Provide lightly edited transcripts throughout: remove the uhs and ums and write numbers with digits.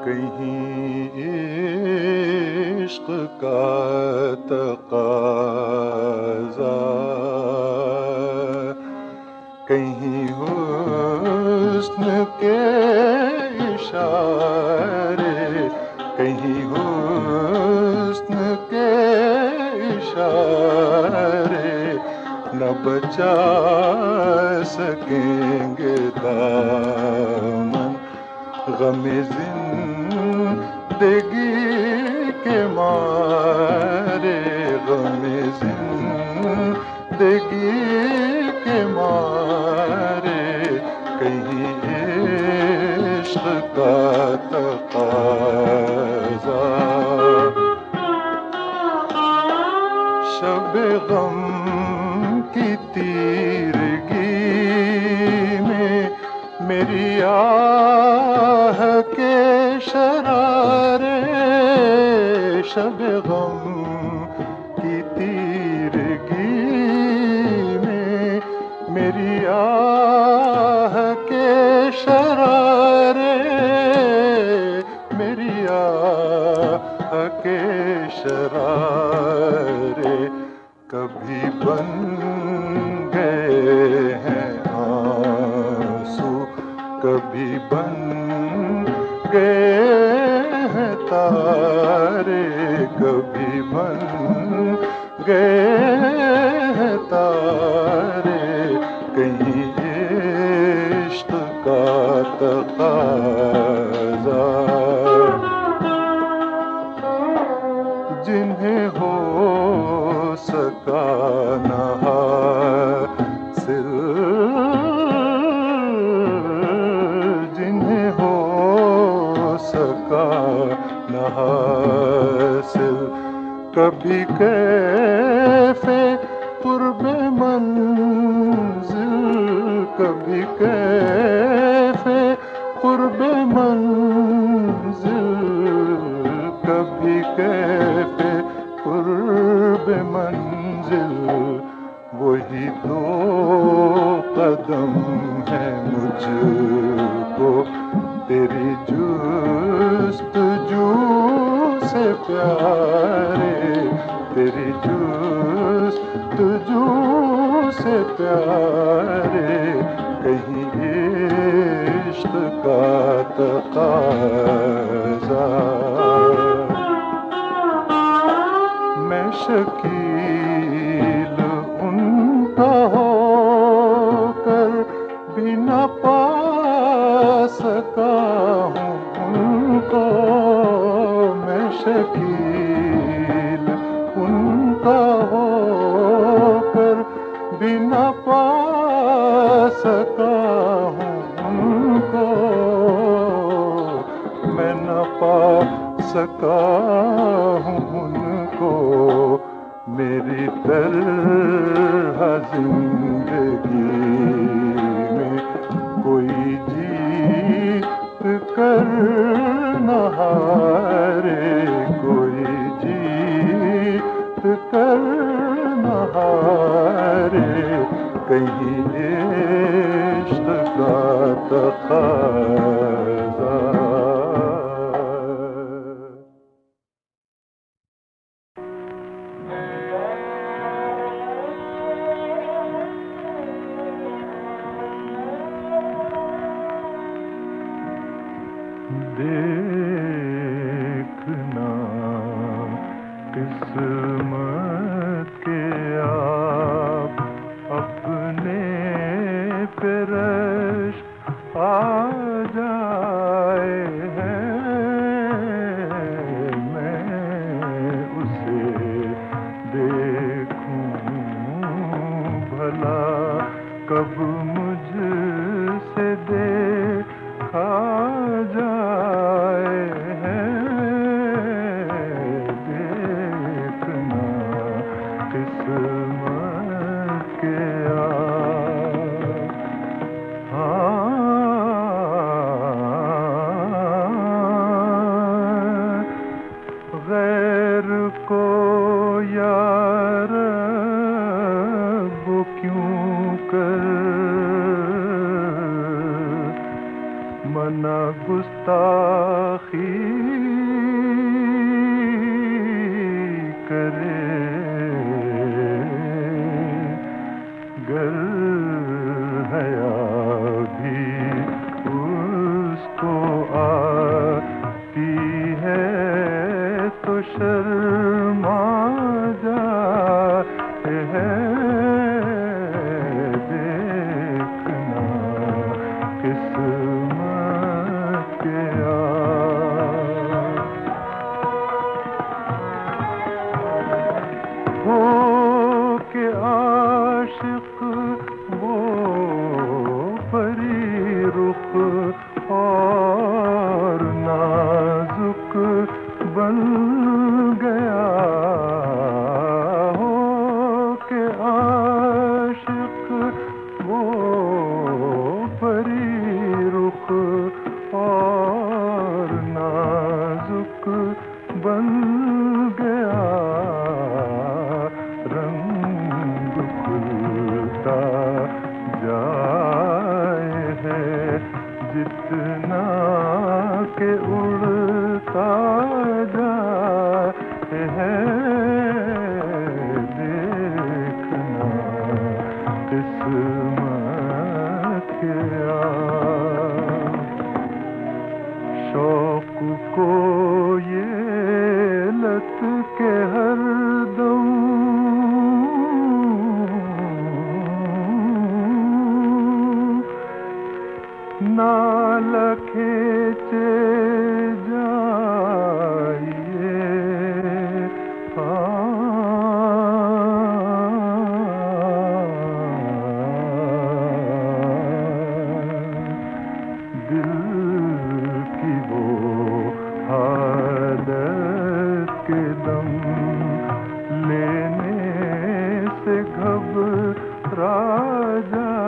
कहीं इश्क का तकाज़ा, कहीं हुस्न के इशारे, कहीं हुस्न के इशारे न बचा सकेंगे दामन ग़मे ज़िंदगी के मारे, ग़मे ज़िंदगी के मारे, कहीं इश्क का तकाज़ा। शब ग़म की तीरगी में मेरी आह के शरारे, शब ग़म की तीरगी में मेरी आह के शरारे, मेरी आह के शरारे कभी बन गए हैं आंसू, कभी बन गए हैं तारे, कभी बन गए हैं तारे, कहीं इश्क का तकाज़ा। जिन्हें हो सका न हासिल, जिन्हें हो सका न हासिल, कभी कैफ़े क़ुर्बे मंज़िल, कभी कैफ़े क़ुर्बे मंज़िल, कभी कैफ़े क़ुर्बे मंज़िल, वही दो कदम है मुझको तेरी जुस्तजू से प्यारे, तेरी जुस्तजू से प्यारे, कहीं इश्क का तकाज़ा। मैं शकील उनका होकर भी न पा सका हूँ उनको, मैं शकील उनका होकर भी न पा सका हूँ उनको, मैं न पा सका हूँ उनको, मेरी तरह जिंदगी में कोई जीत कर न हारे, कोई जीत कर न हारे, कहीं इश्क का तकाज़ा। देखना किस्मत के आप अपने पे रश्क आ जाए हैं, मैं उसे देखूं भला कब मुझसे देखा जाए हैं, देखना किस्मत के आप। गैर को यार वो क्यों कर गर हया भी उसको आती है तो शर्मा जाते हैं। देखना किस्मत के हो के आशिक वो परी रुख और नाजुक बन गया। हो के आशिक वो परी रुख और नाजुक बन गया। रंग खुलता जाए है जितना के उड़ता जाए है। देखना किस्मत क्या शौक को ये लत के हरदम नाल खींचे जाइए। दिल की वो हालत के दम लेने से घबरा जाए।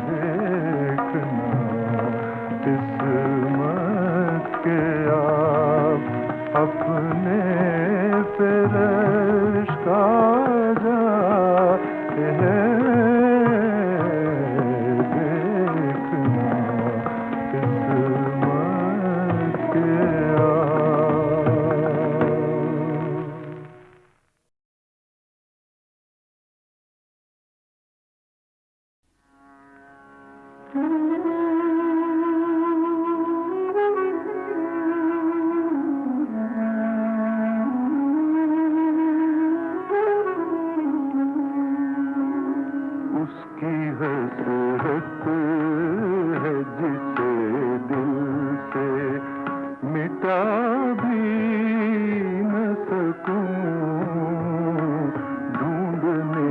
देखना किस्मत के आप अपने पे रश्का जाए है। देखना किस्मत के उसकी हसरत है जिसे दिल से मिटा भी न सकूं। ढूंढने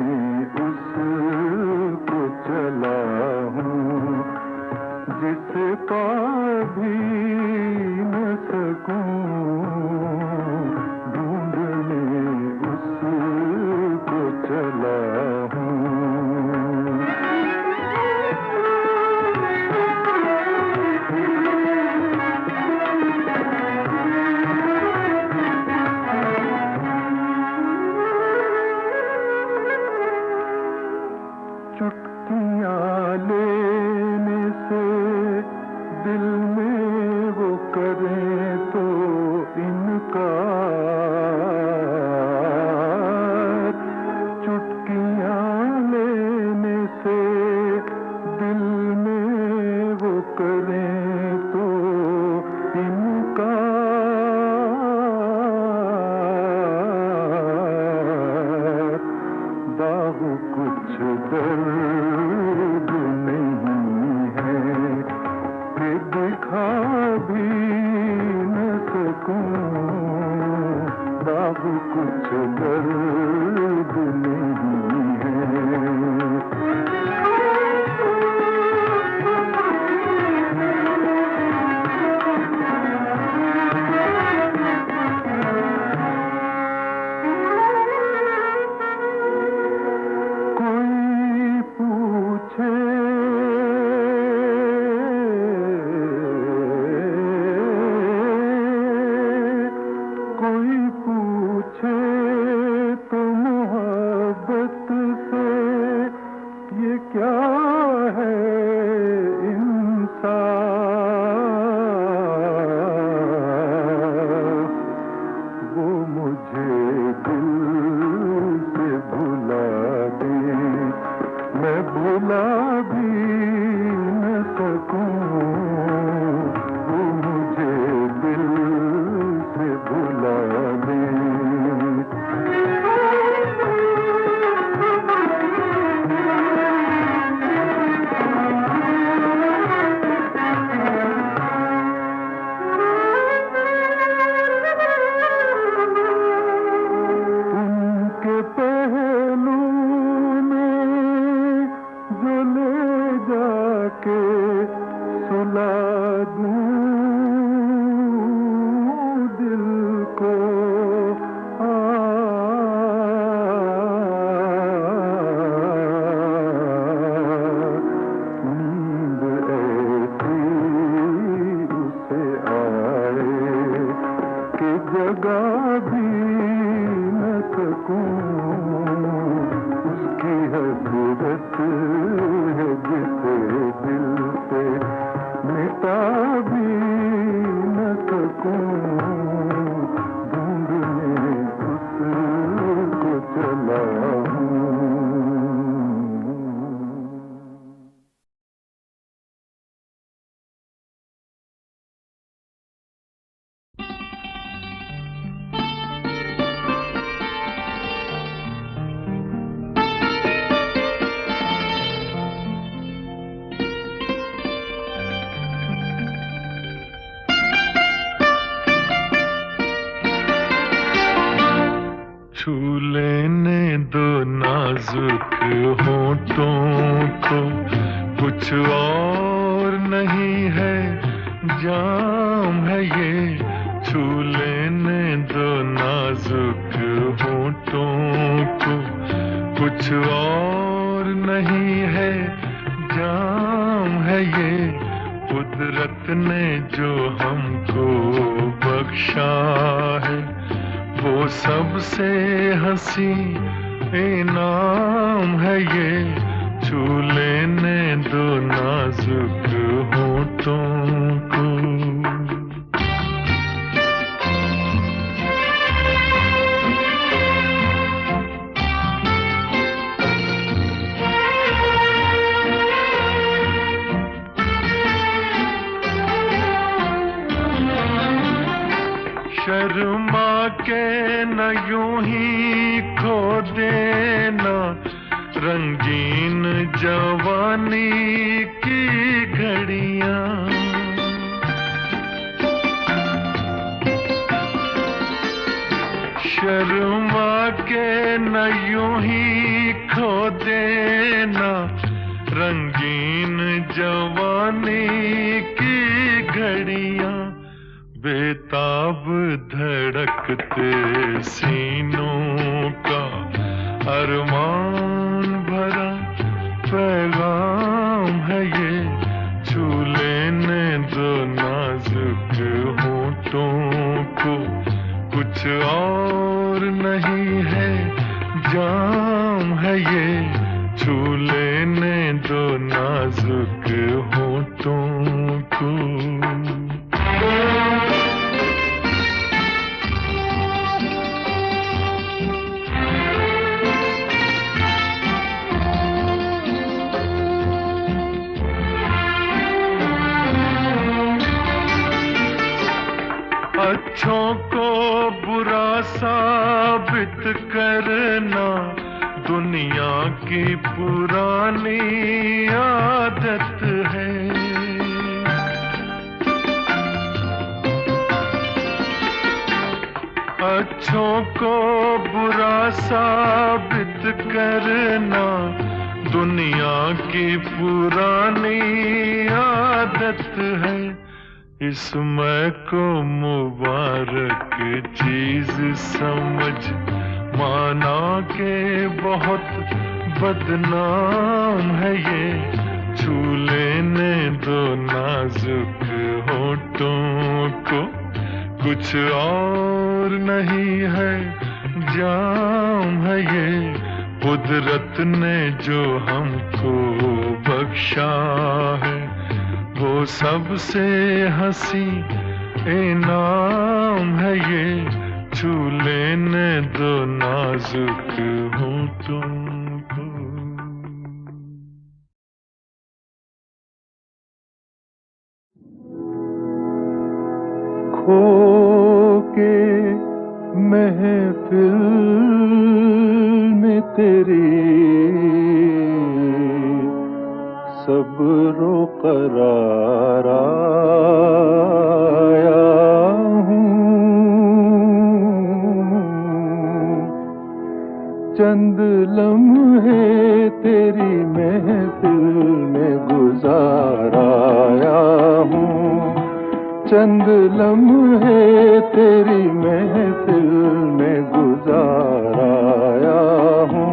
उसको चला हूँ जिसे पा भी न सकूं। ढूंढने उसको चला हूँ। चुटकियाँ लेने से दिल में वो करें तो इनकार। चुटकियाँ लेने से दिल में वो करें तो इनकार। दाग कुछ दर्द नहीं है कि दिखा भी न सकूं। दाग कुछ दर्द नहीं है। कोई पूछे तो मोहब्बत उसकी हसरत है जिसे दिल से मिटा भी न सकूं, ढूंढने उसको चला हूँ। छू लेने दो नाजुक होठों को, कुछ और नहीं है जाम है ये। छू लेने दो नाजुक होठों को, कुछ और नहीं है जाम है ये। कुदरत ने जो हमको बख्शा है, वो सबसे हंसी इनाम है ये। छू लेने दो नाजुक होठों को। शर्मा के न यूं ही खो देना रंगीन जवानी की घड़ियां। शर्मा के न यूं ही खो देना रंगीन जवानी की घड़ियां। बेताब धड़कते सीनों का अरमान भरा पैगाम है ये। छू लेने दो नाजुक होठों को, कुछ और नहीं है जाम है ये। छू लेने दो नाजुक होठों को। अच्छों को बुरा साबित करना दुनिया की पुरानी आदत है। अच्छों को बुरा साबित करना दुनिया की पुरानी आदत है। इसमें को मुबारक चीज समझ माना के बहुत बदनाम है ये। छू लेने दो नाजुक होठों को, कुछ और नहीं है जाम है ये। कुदरत ने जो हमको बख्शा है, वो सबसे हंसी इनाम है ये। छू लेने दो नाजुक होठों को। खो के महफिल में तेरी सब्रो करार आया हूँ। चंद लम्हे तेरी महफिल में गुजाराया हूँ। चंद लम्हे तेरी महफिल में गुजाराया हूँ।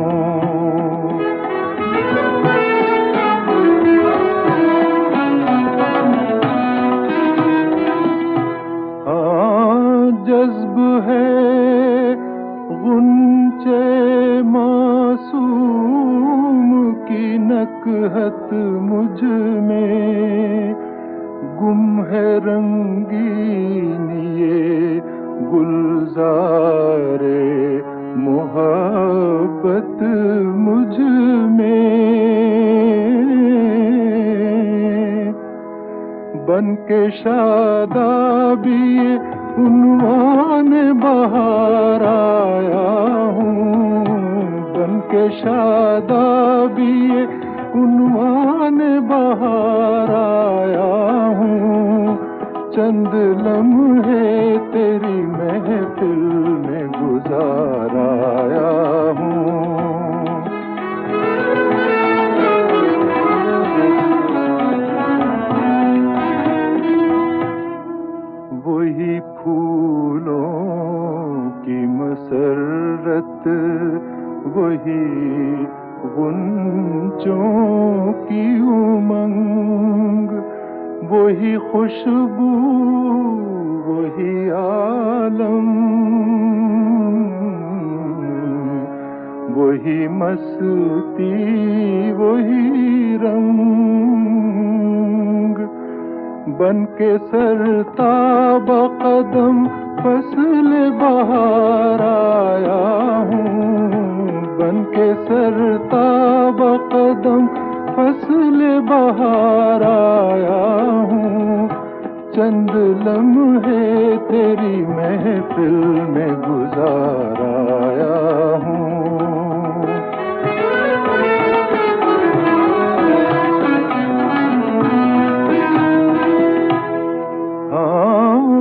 जज्ब है गुंचे फकहत मुझ में, गुम है रंगीन ये गुलजारे मोहब्बत मुझ में। बन के शादाबी ये उन्वान बहार आया हूँ, बन के शादाबी ये उन्वान बहार आया हूँ। चंद लम्हे तेरी महफिल में गुजार आया हूँ। वही फूलों की मसरत, वही गुंजों की उमंग, वही खुशबू वही आलम, वही मस्ती वही रंग। बन के सरताब कदम फसल बहार आया हूँ, बन के सरताब कदम फसल बहार आया हूँ। चंद लम्हे तेरी महफिल में गुजार आया हूँ।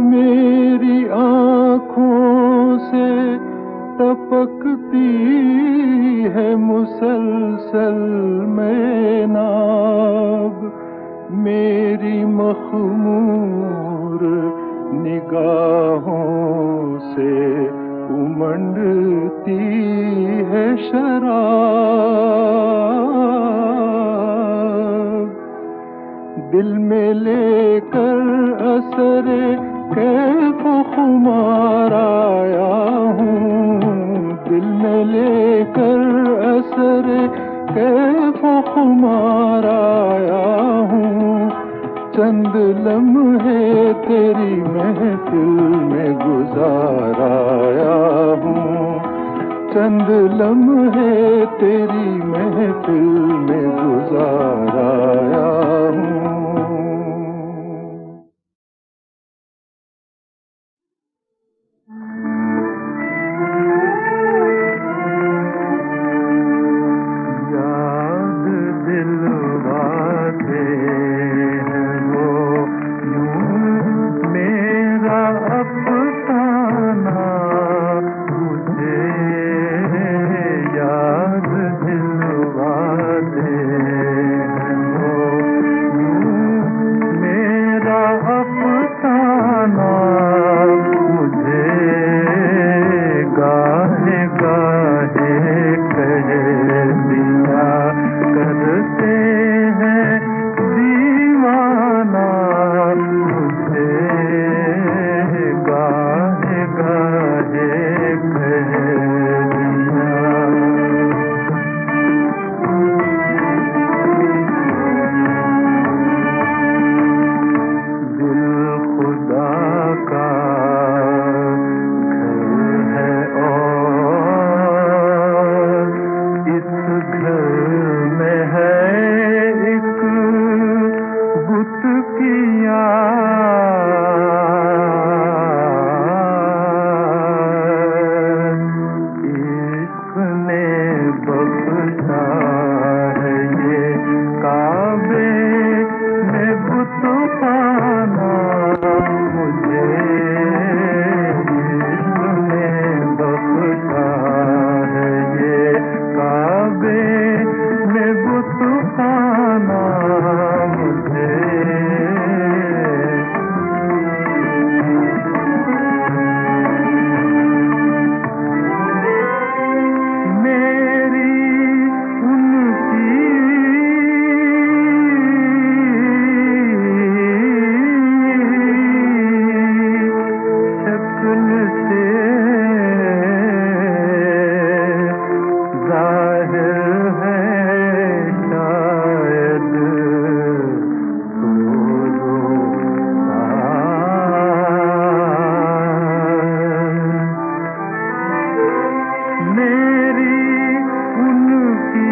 मेरी आँखों से टपकती है मुसलसल मैनाब, मेरी मखमूर निगाहों से उमंडती है शराब। दिल में लेकर असरे कैफ खुमार आया हूँ, दिल में लेकर असरे कैफ खुमार आया हूँ। चंद लम्हे तेरी महफिल में गुजार आया हूँ, चंद लम्हे तेरी महफिल में गुजार आया हूँ। मेरी उनकी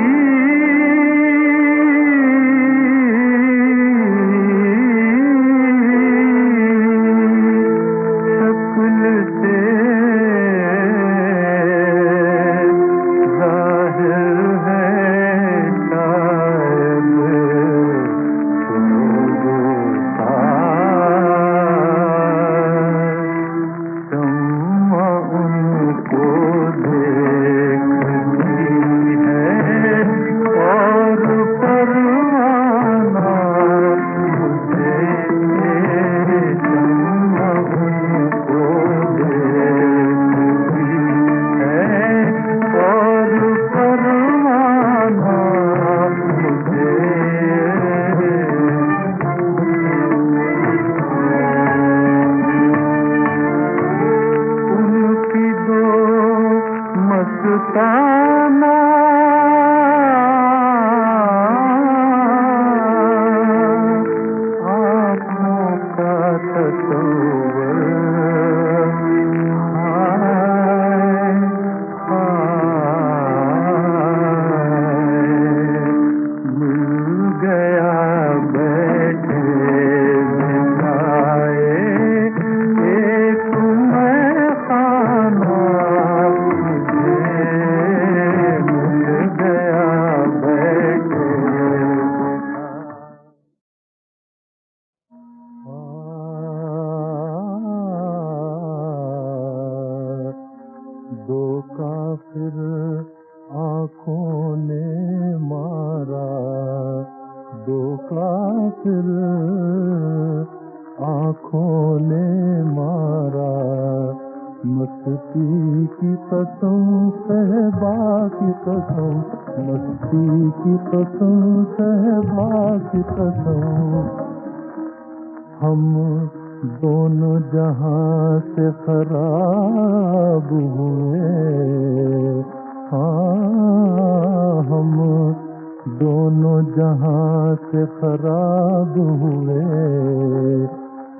शक्ल से मस्ताना आँखों का तस्वर हाय मिल गया बैठे बिठाए एक मैं खाना दो काफिर आँखों ने मारा, दो काफिर आँखों ने मारा, मस्ती की कसम सहबा की कसम, मस्ती की कसम सहबा की कसम, हम दोनों जहां से खराब हुए, हाँ हम दोनों जहां से खराब हुए,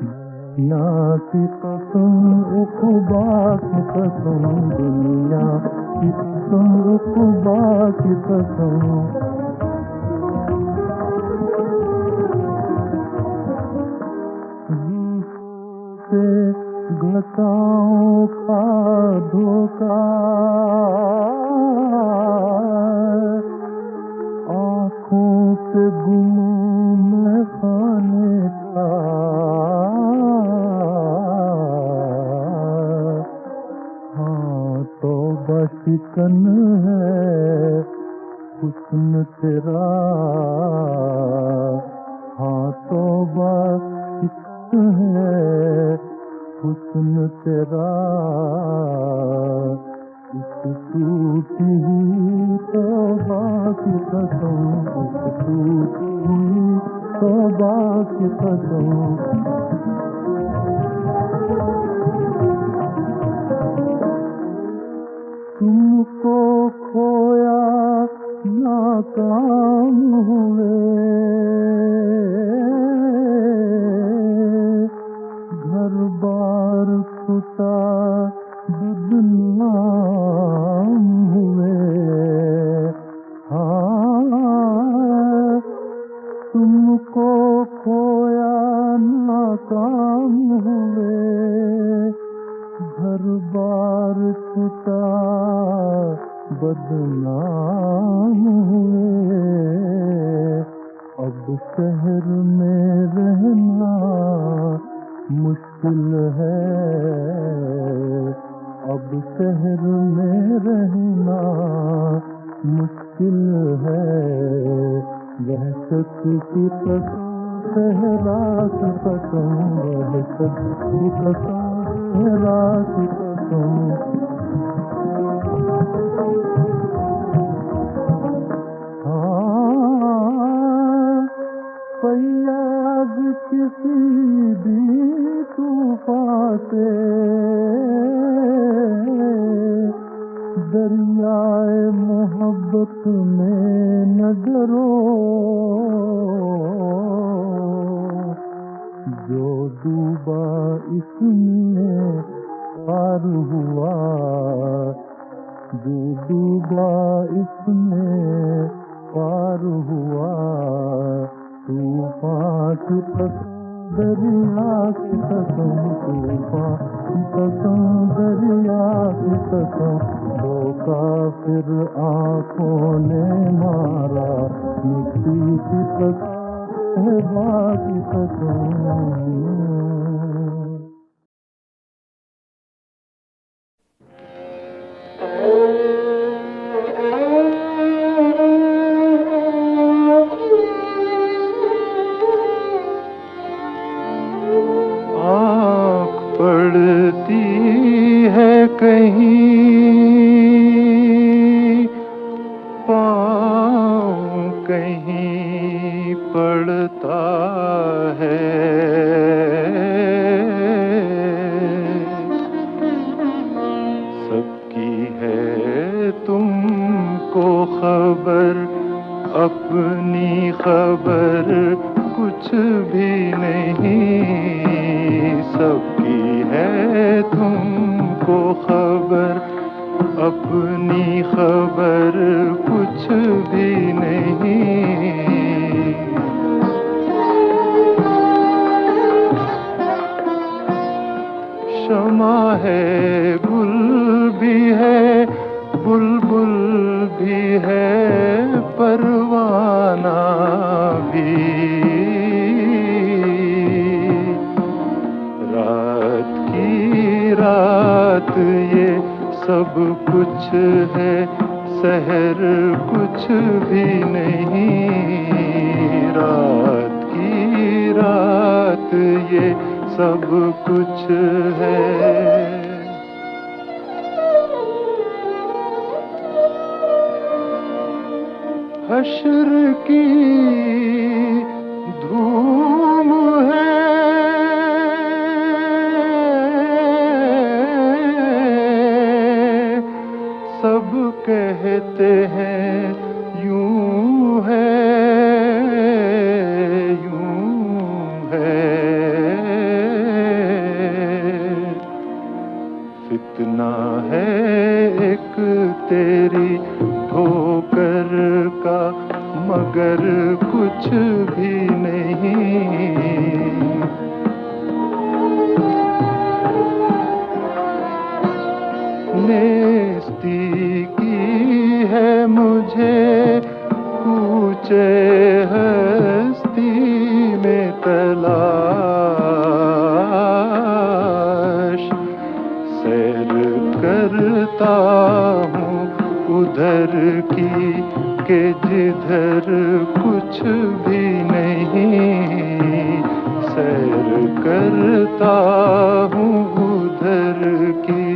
दुनिया की कसम उक़बा की कसम, दुनिया की कसम उक़बा की कसम, से घटाओं का धोखा, आँखों के गुम में खाने का, हाँ तौबा शिकन है हुस्न तेरा, हाँ तौबा है हुस्न तेरा, इस टूटी हुई तौबा की कसम, इस टूटी हुई तौबा की कसम, तुमको खोया नाकाम हुए, घर बार छुटा बदनाम हुए, हाँ तुमको खोया नाकाम हुए, घर बार छुटा बदनाम हुए, अब शहर में रहना मुश्किल है, अब शहर में रहना मुश्किल है, वहशत की कसम सहरा की कसम, वहशत की कसम सहरा की कसम, फैयाज किसी भी तूफान से दरियाए मोहब्बत में न डरो, जो डूबा इसमें पार हुआ, जो डूबा इसमें पार हुआ, तूफान की कसम दरिया की कसम, तूफान की कसम दरिया की कसम, धोखा फिर आंखों ने मारा, मिट्टी की कसम सहबा की कसम। पड़ती है कहीं पाँव कहीं पड़ता है, सबकी है तुमको खबर, अपनी खबर कुछ भी नहीं, सबकी है तुमको खबर, अपनी खबर कुछ भी नहीं। शमा है गुल भी है, बुलबुल भी है, परवाना भी, रात की रात ये सब कुछ है, सहर कुछ भी नहीं, रात की रात ये सब कुछ है। हश्र की धूम है, सब कहते हैं यूं है, यूं है, फितना है एक तेरी ठोकर का, मगर कुछ भी नहीं, नेस्ती की है मुझे कूचे हस्ती में तलाश, सैर करता हूँ उधर की के जिधर कुछ भी नहीं, सैर करता हूँ उधर की।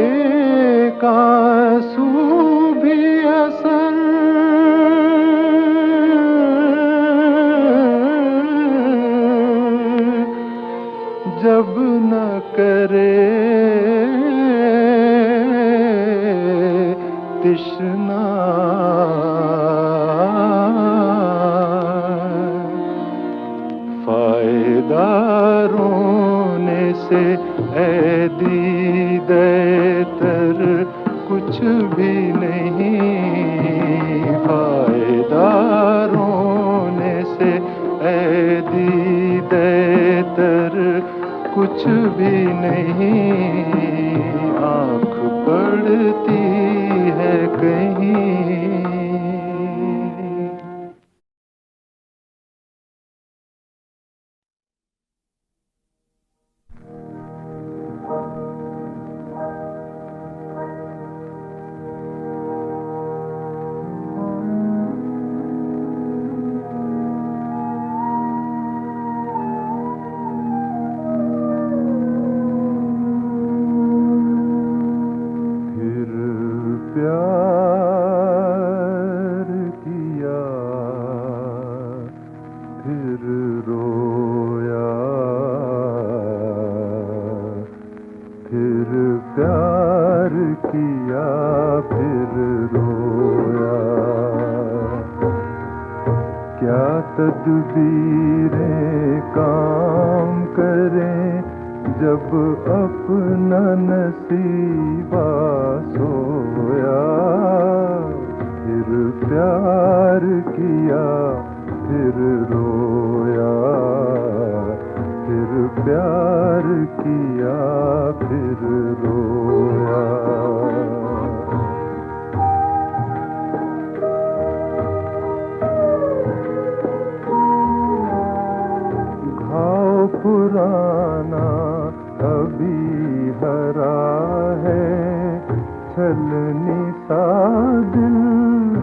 एक आंसू भी असर जब न करे, तृष्णा फायदा रोने से ऐ दीदेतर कुछ भी नहीं, फायदा रोने से ऐ दीदेतर कुछ भी नहीं, आँख पड़ती है कहीं। क्या तदबीरें काम करें जब अपना नसीबा सोया। फिर प्यार किया फिर रोया, फिर प्यार किया फिर रोया। घाव पुराना अभी हरा है, छलनी सा दिल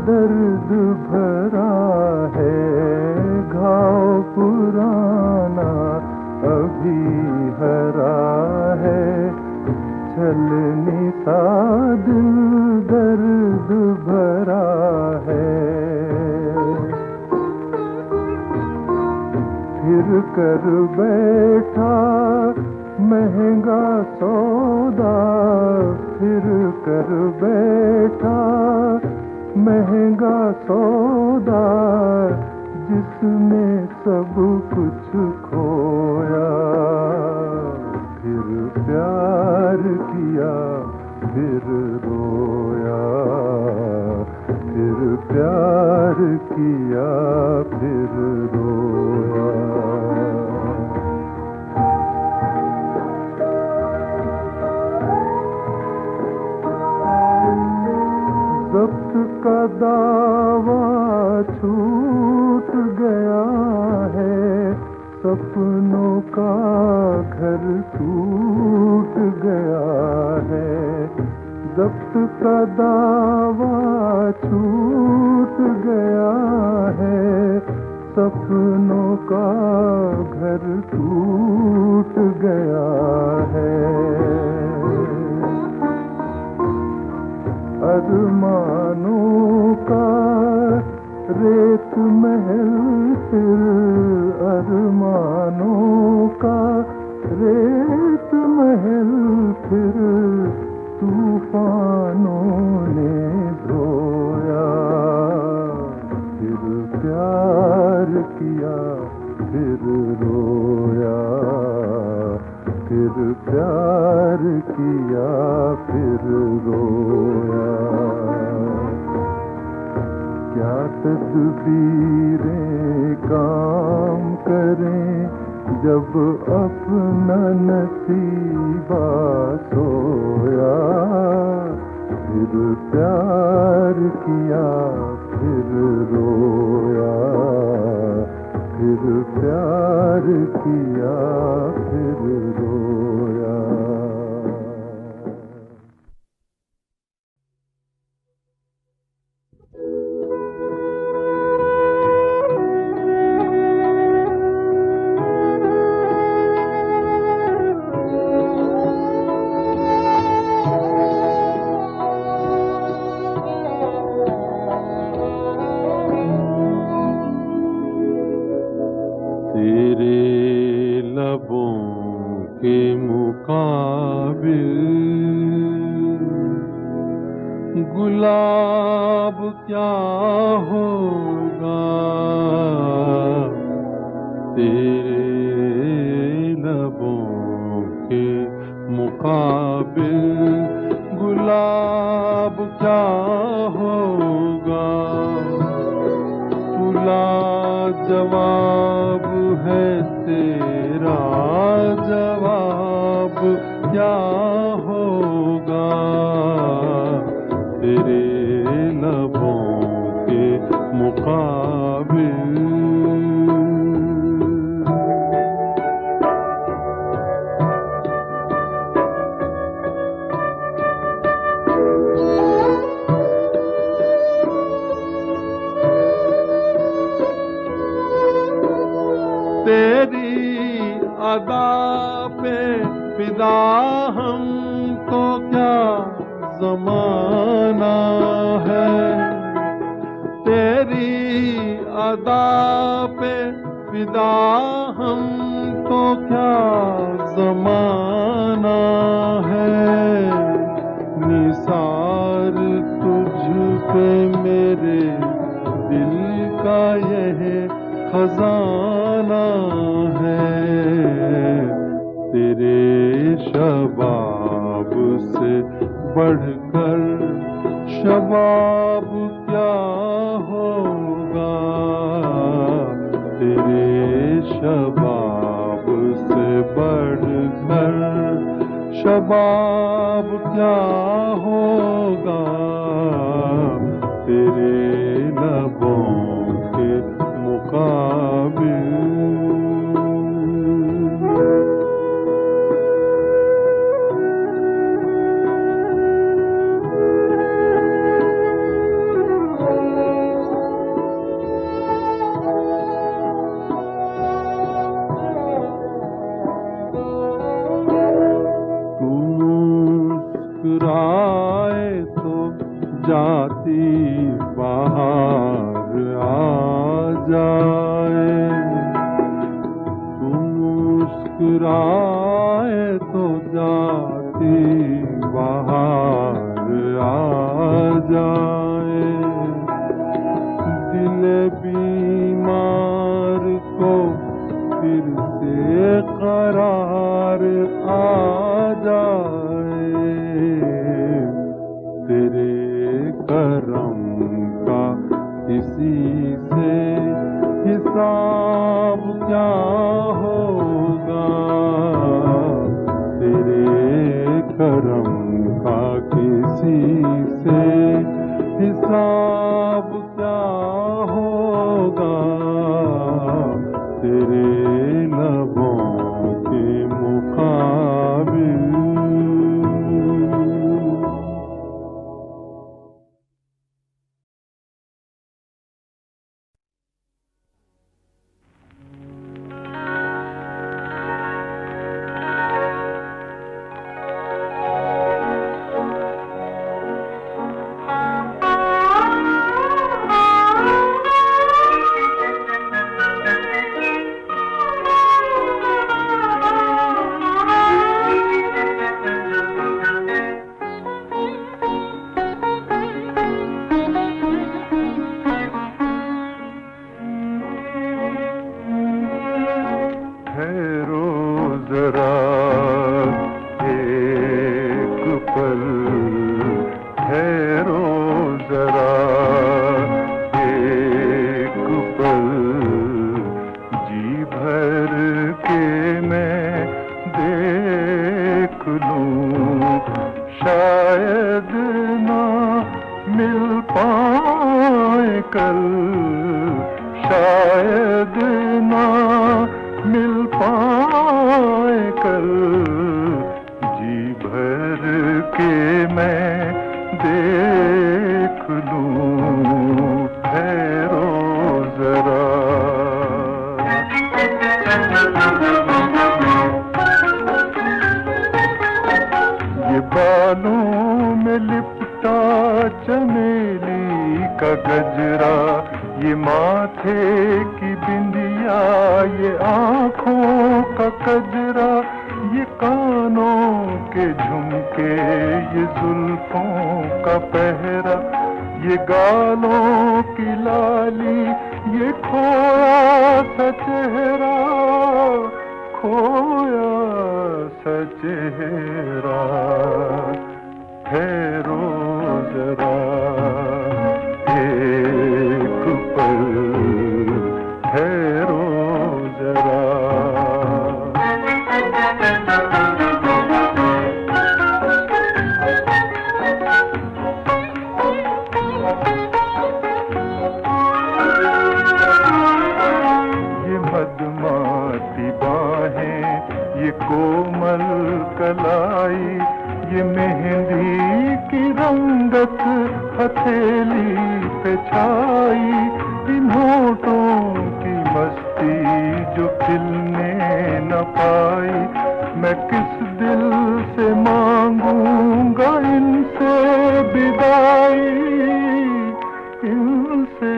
दर्द भरा है। घाव पुराना अभी हरा है, छलनी सा दिल दर्द भरा है। फिर कर बैठा महंगा सौदा, फिर कर बैठा महंगा सौदा, जिसमें सब कुछ खोया। फिर प्यार किया फिर रोया, फिर प्यार किया फिर रोया। वक्त का दावा छूट गया है, सपनों का घर टूट गया है। वक्त का दावा छूट गया है, सपनों का घर टूट गया है। अरमानों का रेत महल फिर, अरमानों का रेत महल फिर, तूफानों ने धोया। फिर प्यार किया फिर रोया, फिर प्यार किया फिर रोया। क्या तदबीरें काम करें जब अपना नसीबा सोया। फिर प्यार किया फिर रोया, फिर प्यार किया फिर रोया। गुलाब क्या होगा तेरे लबों के मुकाबिल, गुलाब क्या होगा। तुला जवाब है तेरा जवाब क्या होगा तेरे लबों के मुकाबिल। तेरी अदा पे फिदा हमको क्या ज़माना है। तेरी अदा पे फिदा हमको क्या ज़माना है। निसार तुझ पे मेरे दिल का यह खजाना है। तेरे शबाब से बढ़कर शबाब क्या होगा। तेरे शबाब से बढ़कर शबाब क्या होगा। तेरे लबों के मुकाबिल। मुस्कुराए तो जाती बाहर आ जाए। तू मुस्कुराए तो जाती बाहर आ जाए। दिल बीमार को फिर से करार आ जाए। तेरे करम का किसी से हिसाब क्या होगा। तेरे करम का किसी से हिसाब क्या होगा। तेरे लबों के मुकाबिल। शायद ना मिल पाए कल। शायद ना मिल पाए कल। जी भर के मैं देख लूं। ठहरो जरा। ये बालों में लिपटा चमेली का गजरा। ये माथे की बिंदिया। ये आँखों का कजरा। ये कानों के झुमके। ये जुल्फों का पहरा। ये गालों की लाली। ये खोया सा चेहरा। खोया सा चेहरा। ठहरो जरा एक पल। ठहरो जरा। ये मदमाती बाहें। ये कोमल कलाई। ये मेहंदी की रंगत हथेली पे छाई। इन होठों की मस्ती जो खिलने न पाई। मैं किस दिल से मांगूंगा इनसे विदाई। इनसे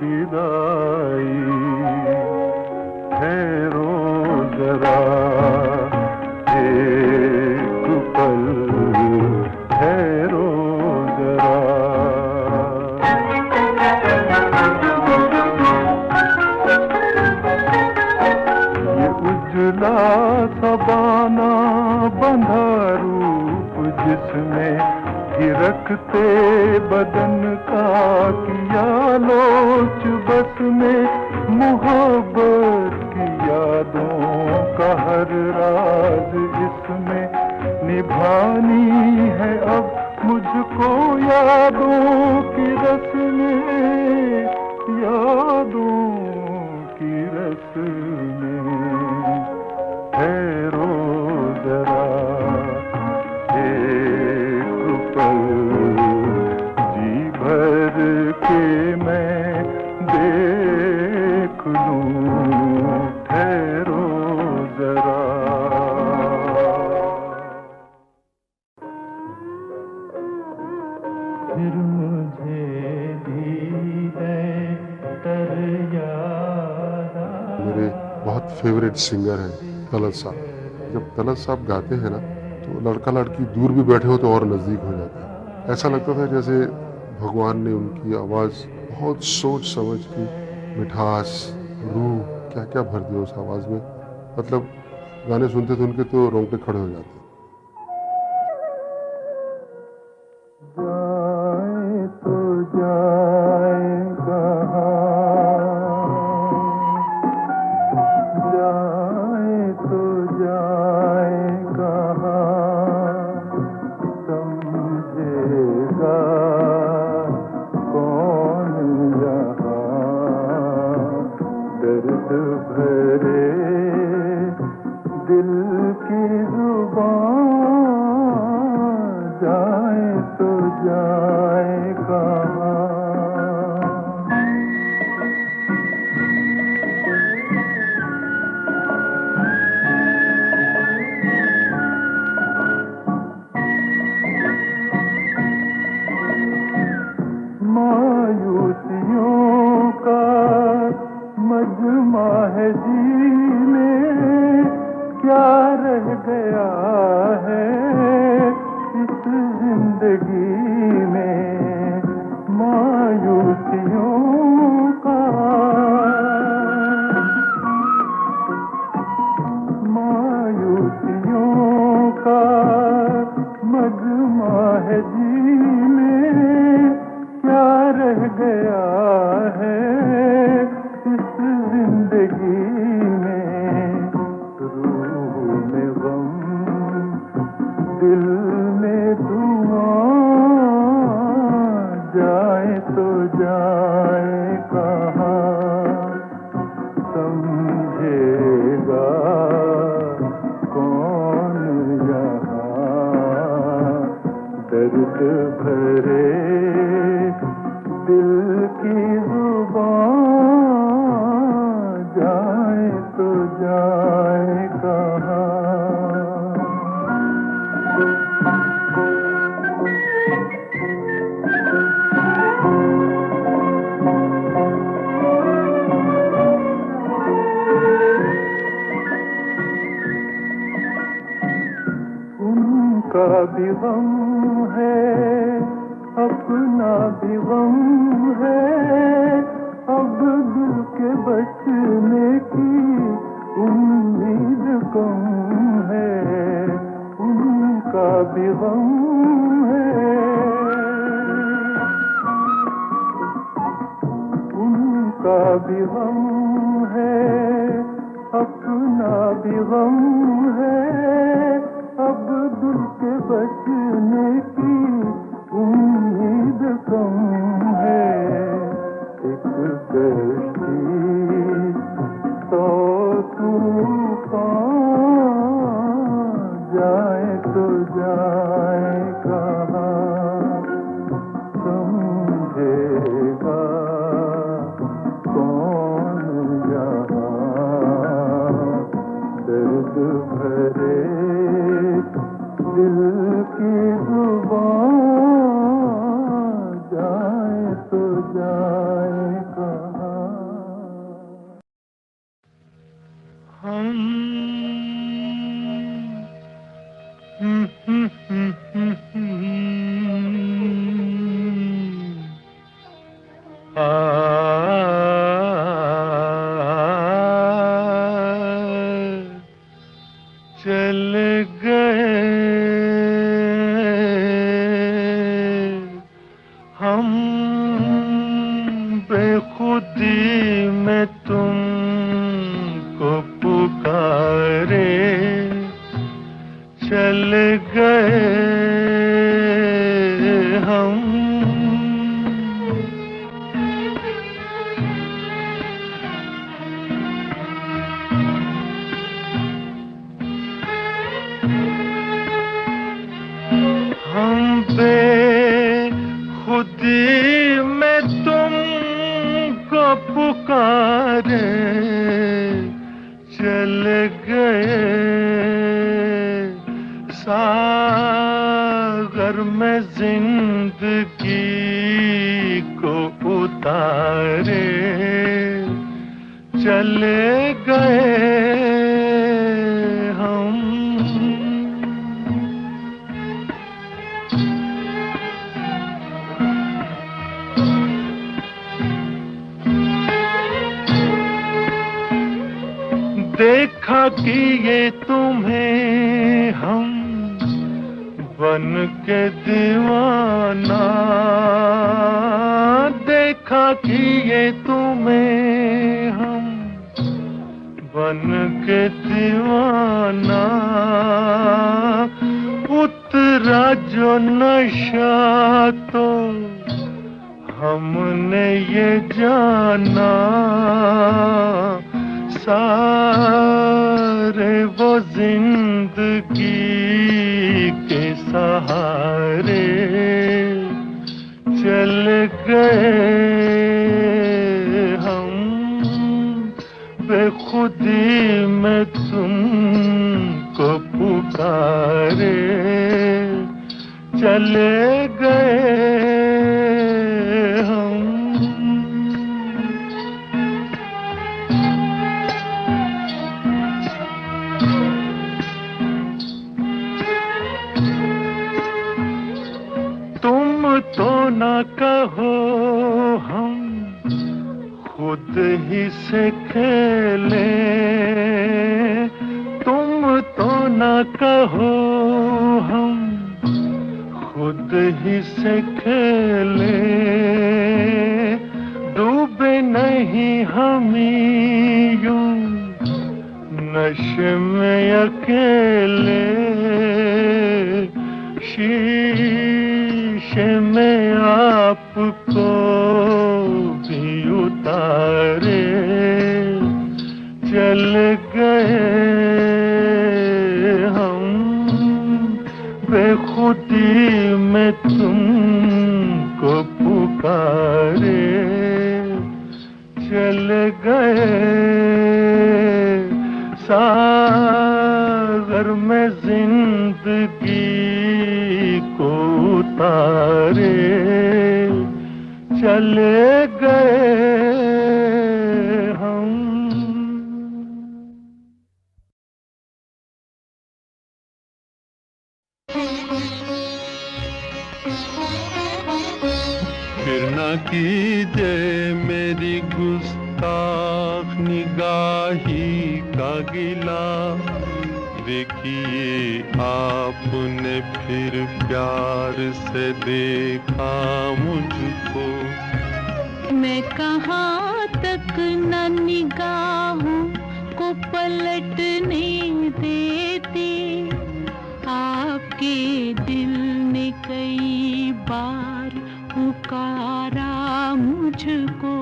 विदाई। ठहरो जरा एक पल। ठहरो जरा। सबाना बंधा रूप जिसमें गिरखते बदन का किया लोच बस में मोहब्बत की यादों का हर राज इसमें निभानी है अब मुझको यादों की रस में, यादों की रस में। ठहरो जरा एक पल, जी भर के मैं देख लूं, ठहरो जरा। फिर मुझे मेरे बहुत फेवरेट सिंगर हैं तलत साहब। जब तलत साहब गाते हैं ना तो लड़का लड़की दूर भी बैठे हो तो और नज़दीक हो जाते हैं। ऐसा लगता था जैसे भगवान ने उनकी आवाज़ बहुत सोच समझ की, मिठास, रूह क्या क्या भर दिया उस आवाज़ में। मतलब गाने सुनते सुनते तो रोंगटे खड़े हो जाते हैं। जाए तो जाए कहाँ, जाए तो जाए कहाँ, समझेगा कौन यहाँ, दर्द भरे दिल की जुबान, जाए तो जाए कहाँ। मायूसियों का मजमा है जीने, क्या रह गया है इस जिंदगी में। मायूसियों का, मायूसियों का मजमा है जीने, क्या रह गया है इस जिंदगी में। रूह में गम, दिल में धुआं, जाए तो जाए कहाँ, समझेगा कौन यहाँ, दर्द भरे दिल की जुबान, जाए तो जाए कहाँ। उनका भी गम है, अपना भी गम है, अब दिल के बचने की उम्मीद कम है। उनका भी गम है, उनका भी गम है, अपना भी गम है, अब दिल के बचने की उम्मीद कम है। एक कश्ती तो तूफान, जाए तो जाए कहाँ, समझेगा कौन यहाँ, दर्द भरे दिल की जुबान, जाए तो जाए कहाँ। हम चल गए हम बेखुदी में तुमको पुकारे, चल गए हम। हम बेखुदी में तुमको पुकारे, चल गए सागर में जिंदगी को उतारे, चले गए हम। देखा कि ये तुम्हें हम बन के दीवाना, देखा कि ये तुम्हें हम बन के दीवाना, उतरा जो नशा तो हमने ये जाना, सारे वो जिंदगी के सहारे चल गए हम, बेखुदी में तुमको पुकारे, चले गए हम। तो ना कहो हम खुद ही से खेले, तुम तो ना कहो हम खुद ही से खेले, डूबे नहीं हम यूं नशे में अकेले, शीशे में आपको भी उतारे, चल गए हम, बेखुदी में तुमको पुकारे, चल गए सागर में जिंदगी को उतारे, चले गए हम। फिर न कीजिए मेरी गुस्ताख निगाही का गिला, देखिए आपने फिर प्यार से देखा मुझको, मैं कहाँ तक न निगाहों को पलटने देती, आपके दिल ने कई बार पुकारा मुझको,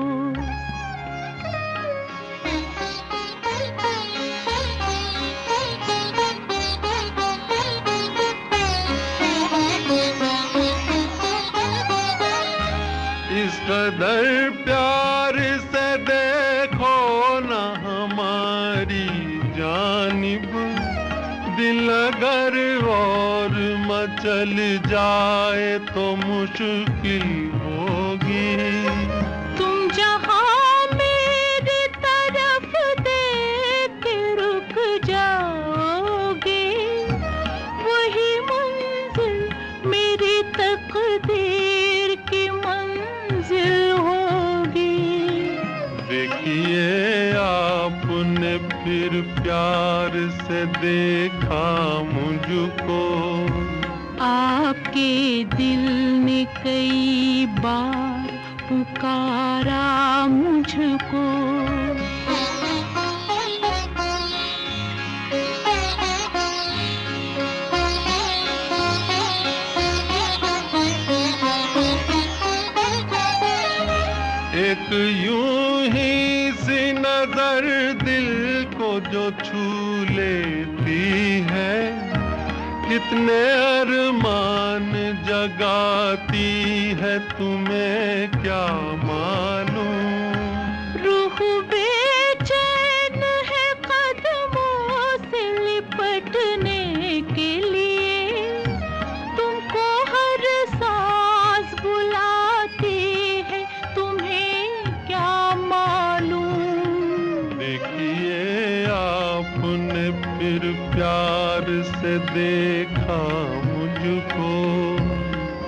इस कदर प्यार से देखो ना हमारी जानिब, दिल अगर और मचल जाए तो मुश्किल होगी, तुम जहाँ मेरी तरफ देख के रुक जाओगे, वही मंजिल मेरी तकदीर की मंजिल होगी। देखिए आपने फिर प्यार से देखा मुझको। आपके दिल ने कई बार पुकारा मुझको। एक यूं ही सी नजर दिल को जो छू लेती है, कितने अरमान जगाती है तुम्हें क्या मालूम। रूह बेचैन है कदमों से लिपटने के लिए, तुमको हर सांस बुलाती है तुम्हें क्या मालूम। देखिए आपने फिर प्यार से देखा मुझको।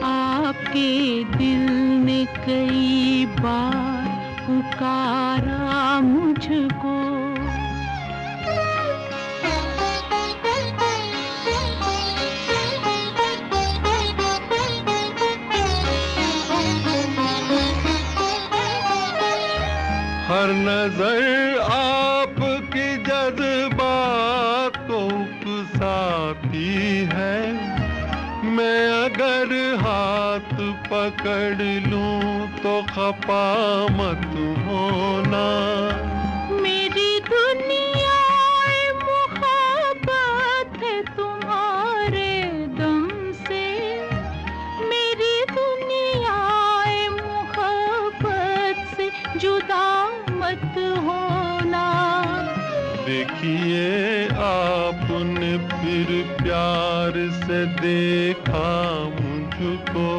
आपके दिल ने कई बार पुकारा मुझको। हर नजर आपकी जज्बात को उकसाती है, मैं अगर हाथ पकड़ लूं तो खपा मत होना। मेरी दुनिया मोहब्बत है तुम्हारे दम से, मेरी दुनिया मोहब्बत से जुदा मत होना। देखिए आपने फिर प्यार से देखा मुझको।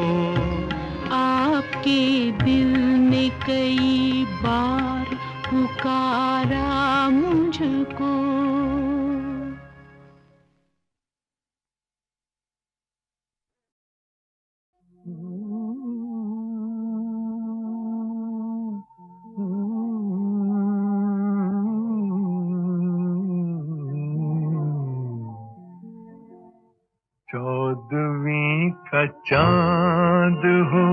आपके दिल ने कई बार पुकारा मुझको। चौदहवीं का चांद हो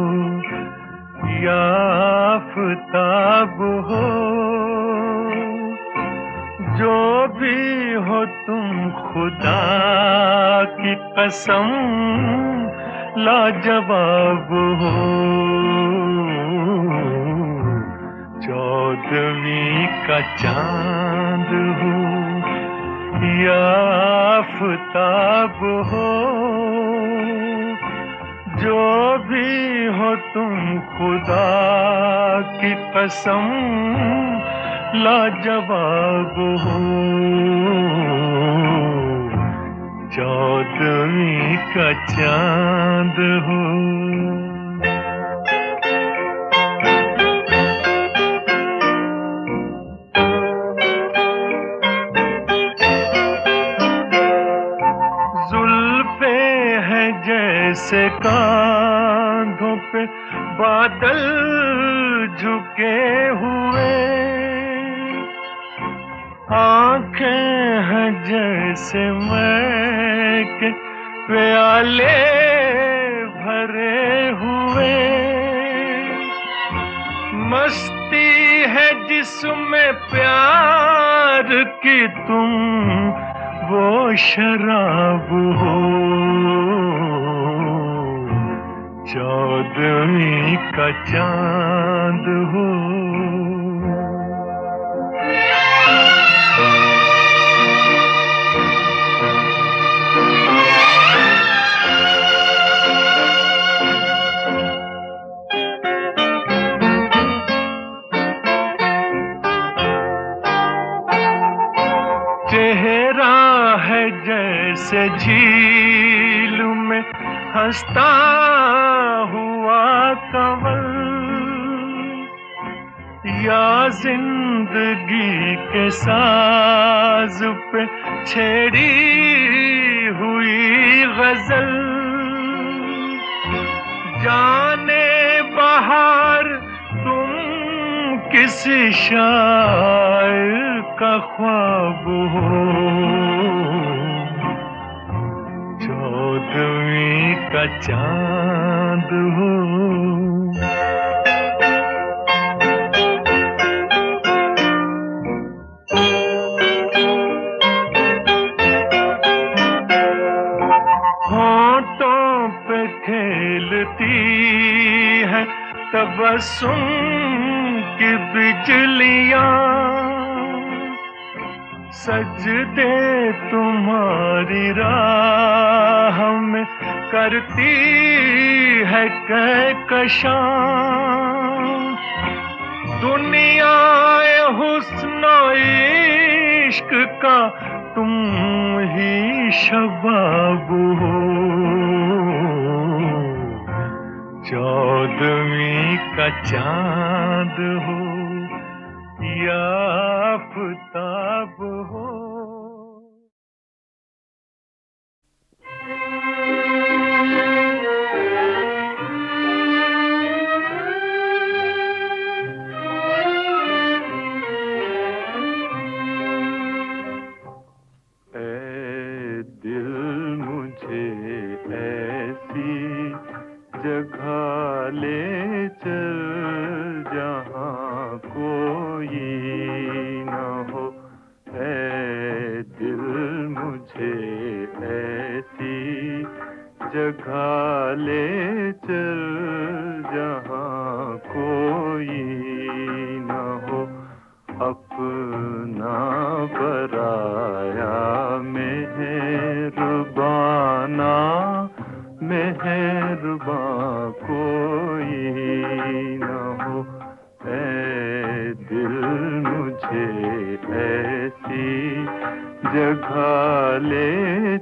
या आफताब हो, जो भी हो तुम खुदा की कसम लाजवाब हो। चौदहवीं का चांद हो या आफताब हो, जो भी हो तुम खुदा की कसम लाजवाब हो। चौदहवीं का चांद हो। जैसे कांधों पे बादल झुके हुए, आंखें हैं जैसे मैं के प्याले भरे हुए। मस्ती है जिसमें प्यार की तुम वो शराब हो। चौदहवीं का चांद हो। चेहरा है जैसे झील में हंसता हुआ कंवल, या जिंदगी के साज पे छेड़ी हुई गजल। जाने बहार तुम किसी शायर का ख्वाब हो। का चांद हो। होंठों पे खेलती है तबस्सुम की बिजलियां, सजदे तुम्हारी राह में करती है कहकशां। दुनिया हुस्न इश्क का तुम ही शबाब हो। चौदहवीं का चांद हो या आफताब हो। जगह ले चल जहाँ कोई न हो। ऐ दिल मुझे ऐसी जगह ले चल जहाँ कोई न हो। अपना पराया मेहरबाना मेहरबान कोई न हो। ऐ दिल मुझे ऐसी जगह ले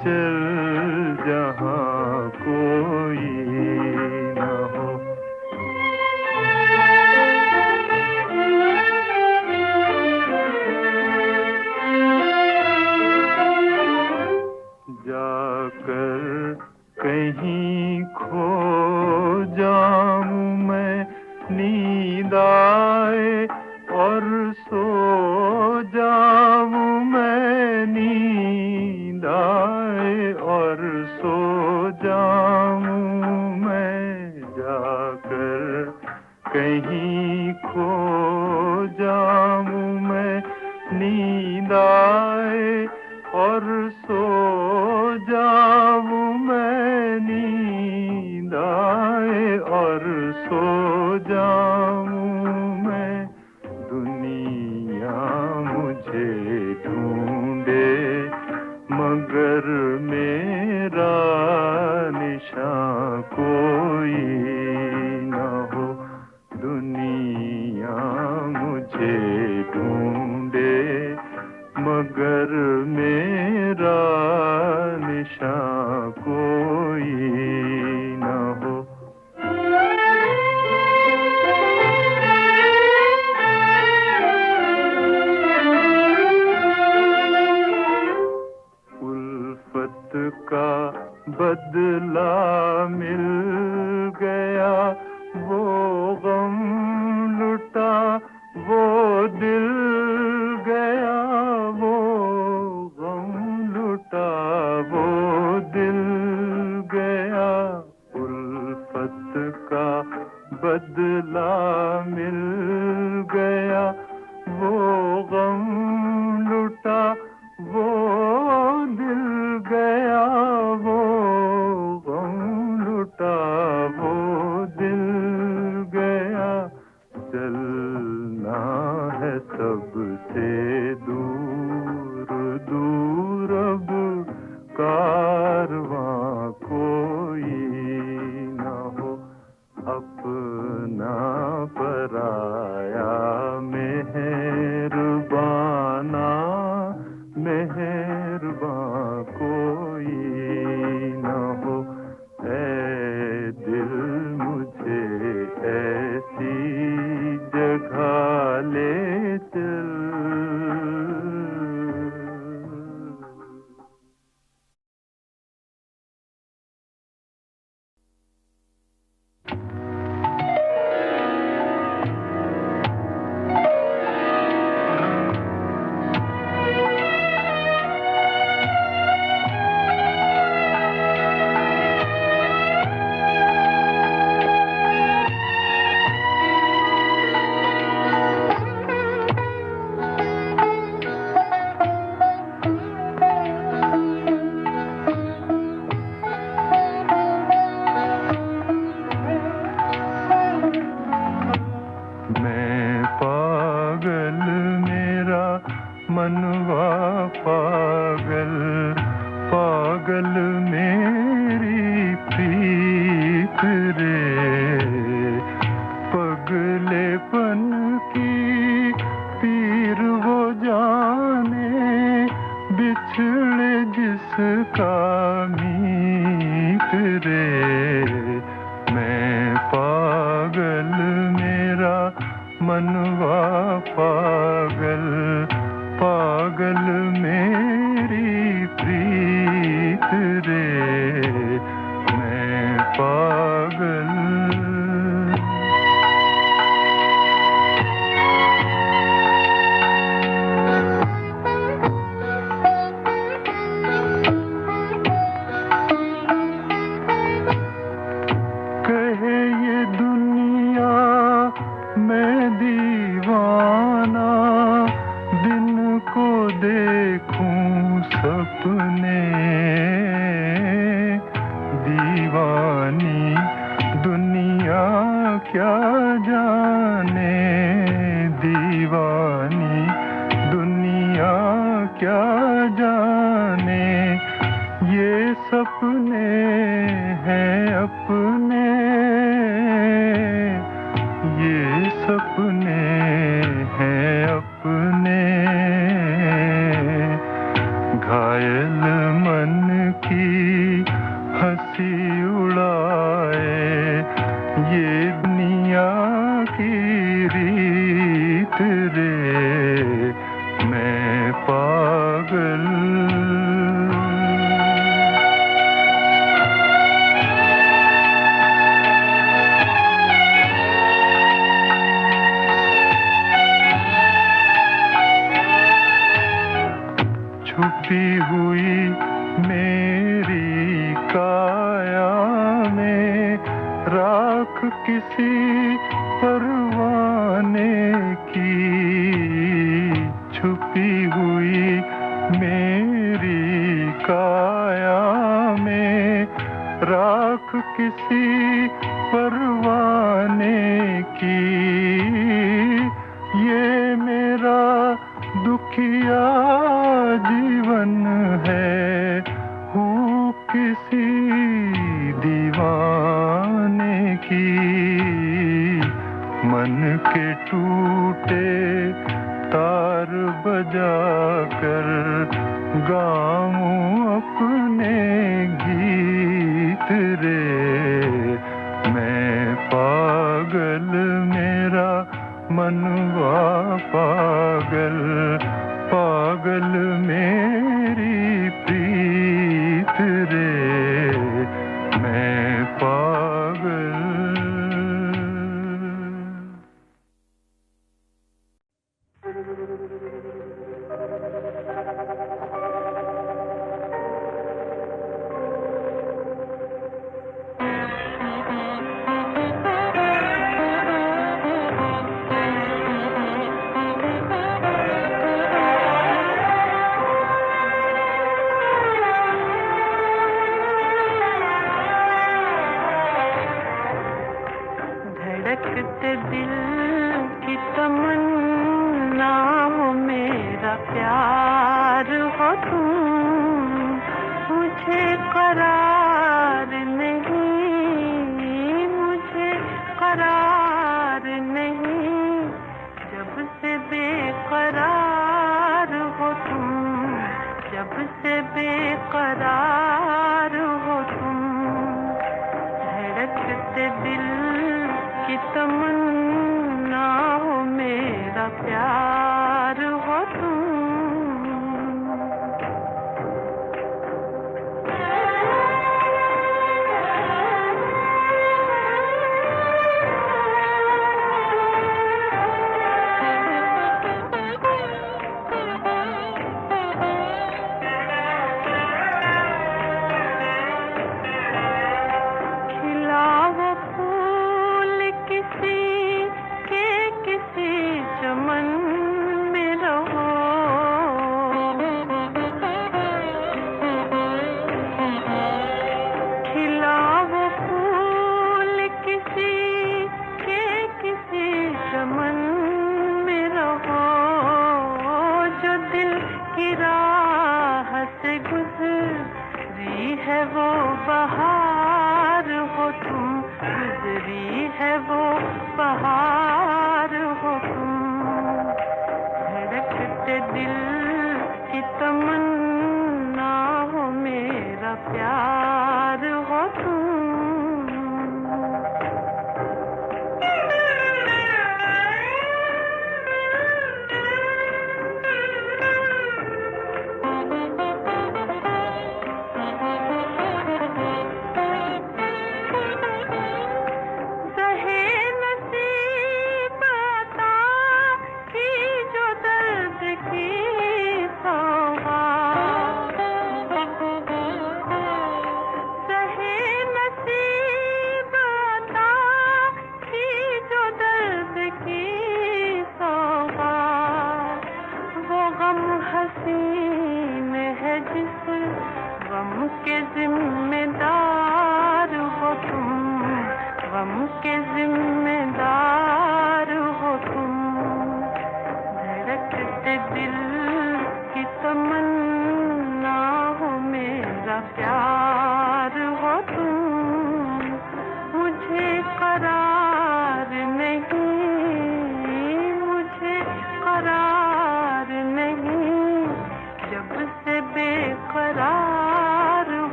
चल जहाँ कोई न हो। जाकर कहीं खो जाऊं मैं, नींद आए और सो जाऊं मैं, नींद आए और सो जाऊं मैं। जाकर कहीं खो जाऊं मैं, नींद आए और सो जाऊं मैं, नींद आए और सो जाऊं मैं। दुनिया मुझे ढूंढे मगर मेरा निशान कोई न हो। दुनिया मुझे ढूंढे मगर मेरा निशान कोई न हो। उल्फत का बदला मिल गया, वो गम लुटा वो दिल गया, वो गम लुटा वो दिल गया। उल्फत का बदला मिल गया, वो गम लुटा वो दिल गया, वो गम लुटा वो दिल गया। चलना है सबसे दूर दूर अब कारवां कोई न हो। अपना पराया मेहरबाना मेहरबान कोई न हो। ऐ दिल मुझे ऐसी जगह ले चल। रे मैं पागल मेरा मनवा पागल पागल मेरी प्रीत रे मैं पागल। कहे ये दुनिया मैं दीवाना दिन को देखूं सपने दीवानी दुनिया क्या जाने दीवानी दुनिया क्या जाने ये सपने हैं अपने ये सपने हैं अपने घायल मन की हंसी उड़ाए ये दुनिया की रीत रे मैं पागल। छुपी हुई मेरी काया में राख किसी परवाने की छुपी हुई मेरी काया में राख किसी परवाने की ये मेरा दुखिया जीवन है हूँ किसी दीवाने की मन के टूटे तार बजा कर गाऊं अपने गीत रे मैं पागल मेरा मनवा पागल पागल मेरी प्रीत रे मैं पागल। धड़कते दिल की तमन्ना हो मेरा प्यार हो तुम मुझे करार नहीं मुझे करार नहीं जब से बेकरार हो तुम जब से बेकरार हो तुम धड़कते दिल की तमन्ना हो मेरा प्यार हो तुम। चमन में रहो खिला वो फूल किसी के किसी चमन में रहो जो दिल की राह से गुजरी है वो बहार हो तुम गुजरी है वो बहार हो तुम धड़कते दिल की तमन्ना हो मेरा प्यार हो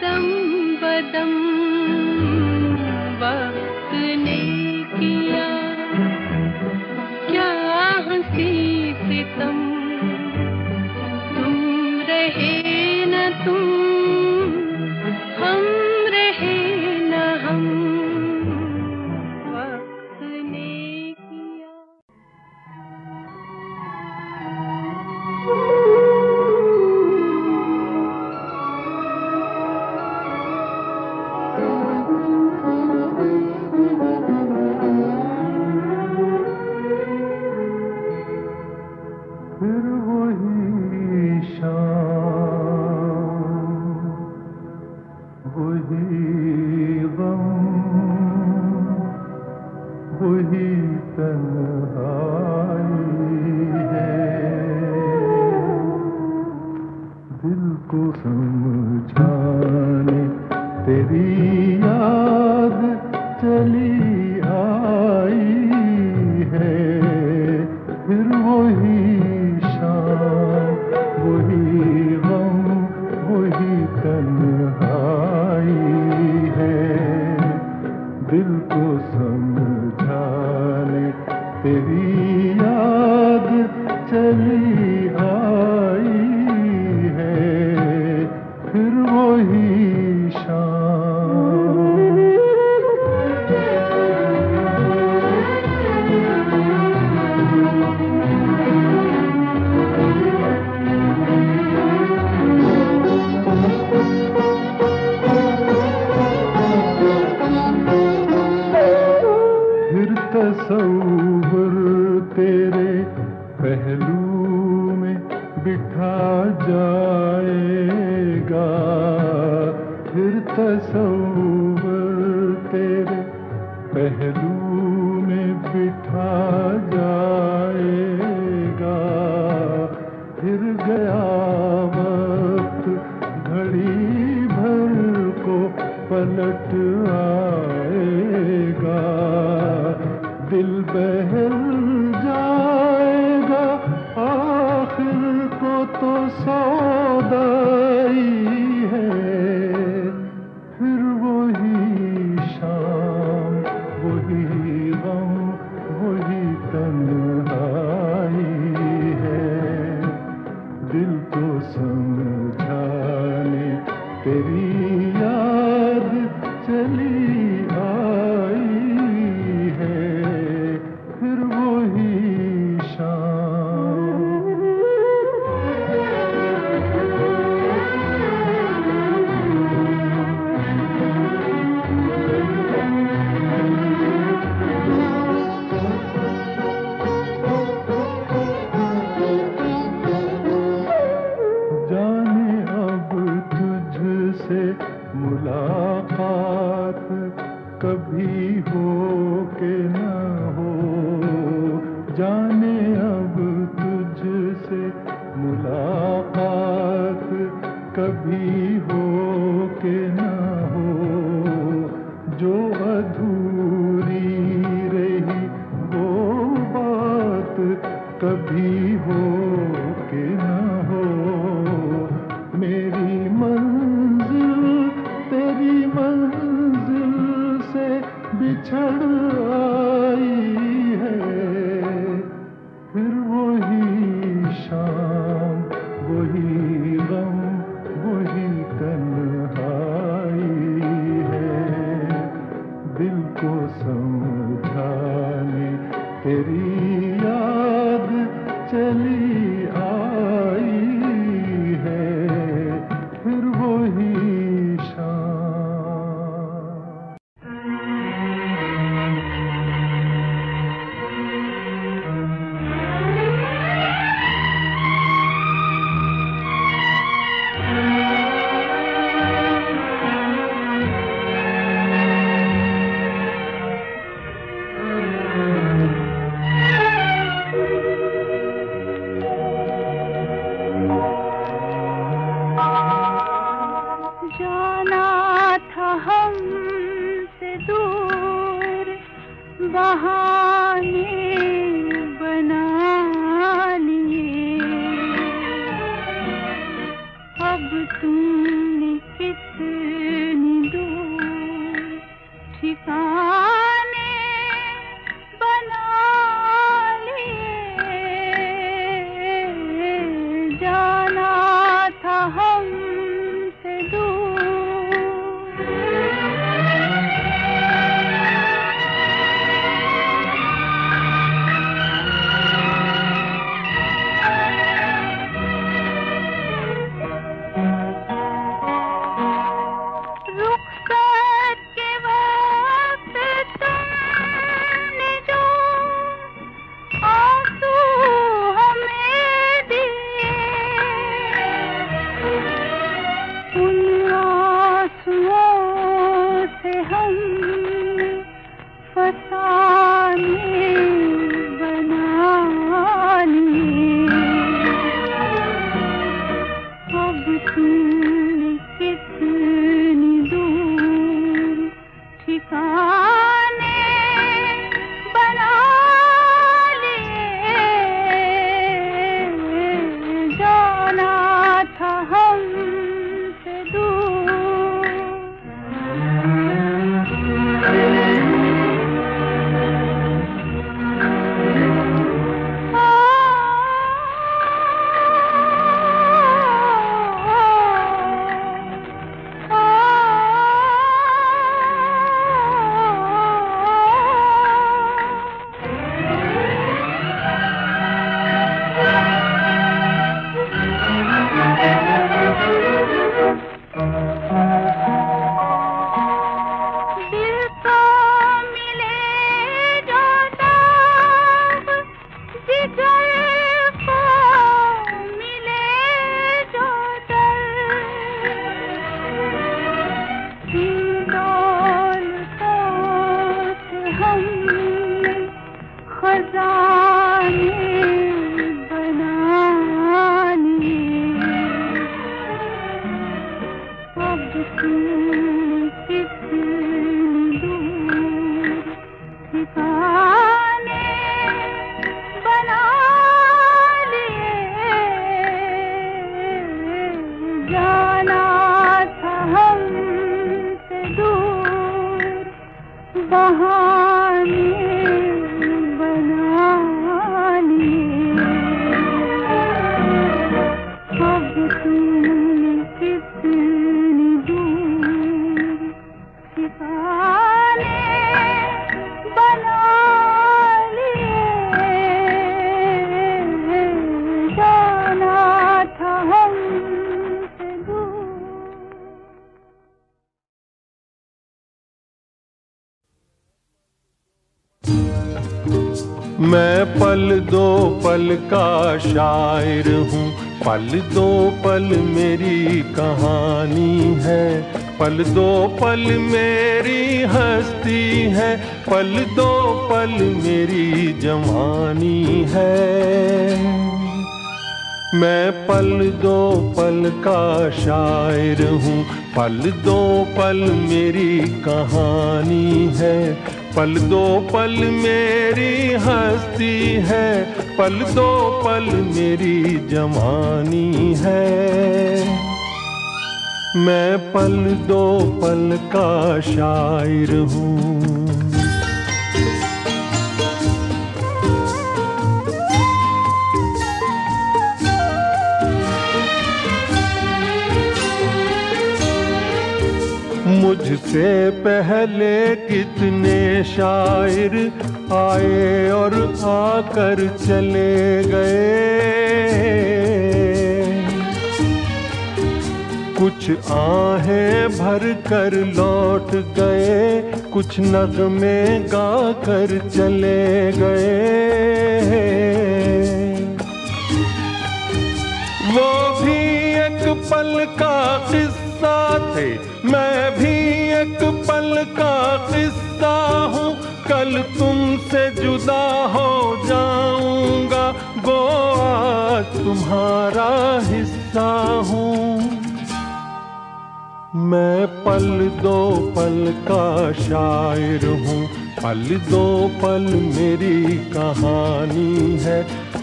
दम बदम वक्त ने तन्हाई है। दिल को समझाने तेरी याद चली आई है। फिर वही शाम, वही गम, वही तन्हाई है। दिल को समझाने तेरी याद चली आई है। फिर वही शाम। तसव्वुर तेरे पहलू में बिठा जाएगा। फिर तसव्वुर तेरे पहलू में बिठा जाएगा। फिर गया वक्त घड़ी भर को पलट आएगा। दिल बहल जाएगा आखिर को तो सौदाई है। फिर वही शाम, वही गम, वही तन्हाई है। दिल को समझाने तेरी याद चली आई है। फिर वही शाम। जाने अब तुझसे मुलाकात कभी हो के न हो। जाने अब तुझसे मुलाकात कभी हो के न हो। जो अधूरी रही वो बात कभी हो के न हो। मेरी मंजिल तेरी मंजिल से बिछड़ आई है। फिर वही शाम, वही गम, वही तन्हाई है। दिल को समझाने तेरी याद चली आई है। फिर वही शाम। जाना था हमसे दूर, बहाने बना लिए। अब तुमने कितनी दूर ठिकाने बना लिए। जाना था हमसे दूर। हमने खजाने बना लिए। अब तुमने कितनी दूर ठिकाने बना लिए। जाना था हमसे दूर बहाने बना लिए। अब तुमने कितनी दूर ठिकाने बना लिए। जाना था हमसे दूर। मैं पल दो पल का शायर हूँ, पल दो पल मेरी कहानी है, पल दो पल मेरी हस्ती है, पल दो पल मेरी जवानी है। मैं पल दो पल का शायर हूँ, पल दो पल मेरी कहानी है, पल दो पल मेरी हस्ती है, पल दो पल मेरी जवानी है। मैं पल दो पल का शायर हूँ। मुझसे पहले कितने शायर आए और आकर चले गए। कुछ आहें भर कर लौट गए, कुछ नगमे गा कर चले गए। वो भी एक पल का किस्सा थे, मैं भी एक पल का किस्सा हूँ। कल तुमसे जुदा हो जाऊंगा, गो आज तुम्हारा हिस्सा हूँ। मैं पल दो पल का शायर हूँ, पल दो पल मेरी कहानी है,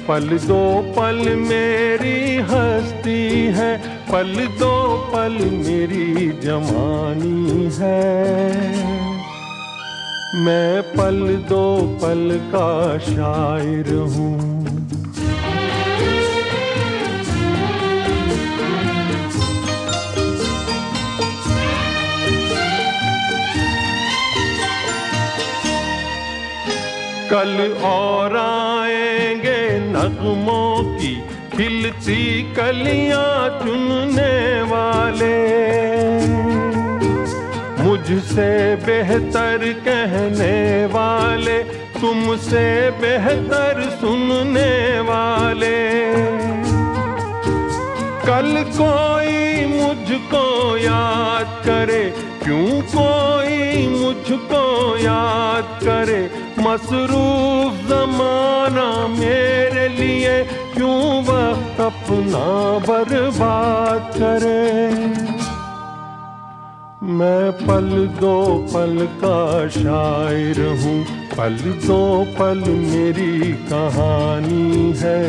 पल दो पल मेरी हस्ती है, पल दो पल मेरी जवानी है। मैं पल दो पल का शायर हूँ। कल और आएंगे नगमों की खिलती कलियां चुनने वाले, मुझसे बेहतर कहने वाले, तुमसे बेहतर सुनने वाले। कल कोई मुझको याद करे, क्यों कोई मुझको याद करे, मसरूफ ज़माना मेरे लिए क्यों वक्त अपना बर्बाद करे। मैं पल दो पल का शायर हूँ, पल दो पल मेरी कहानी है,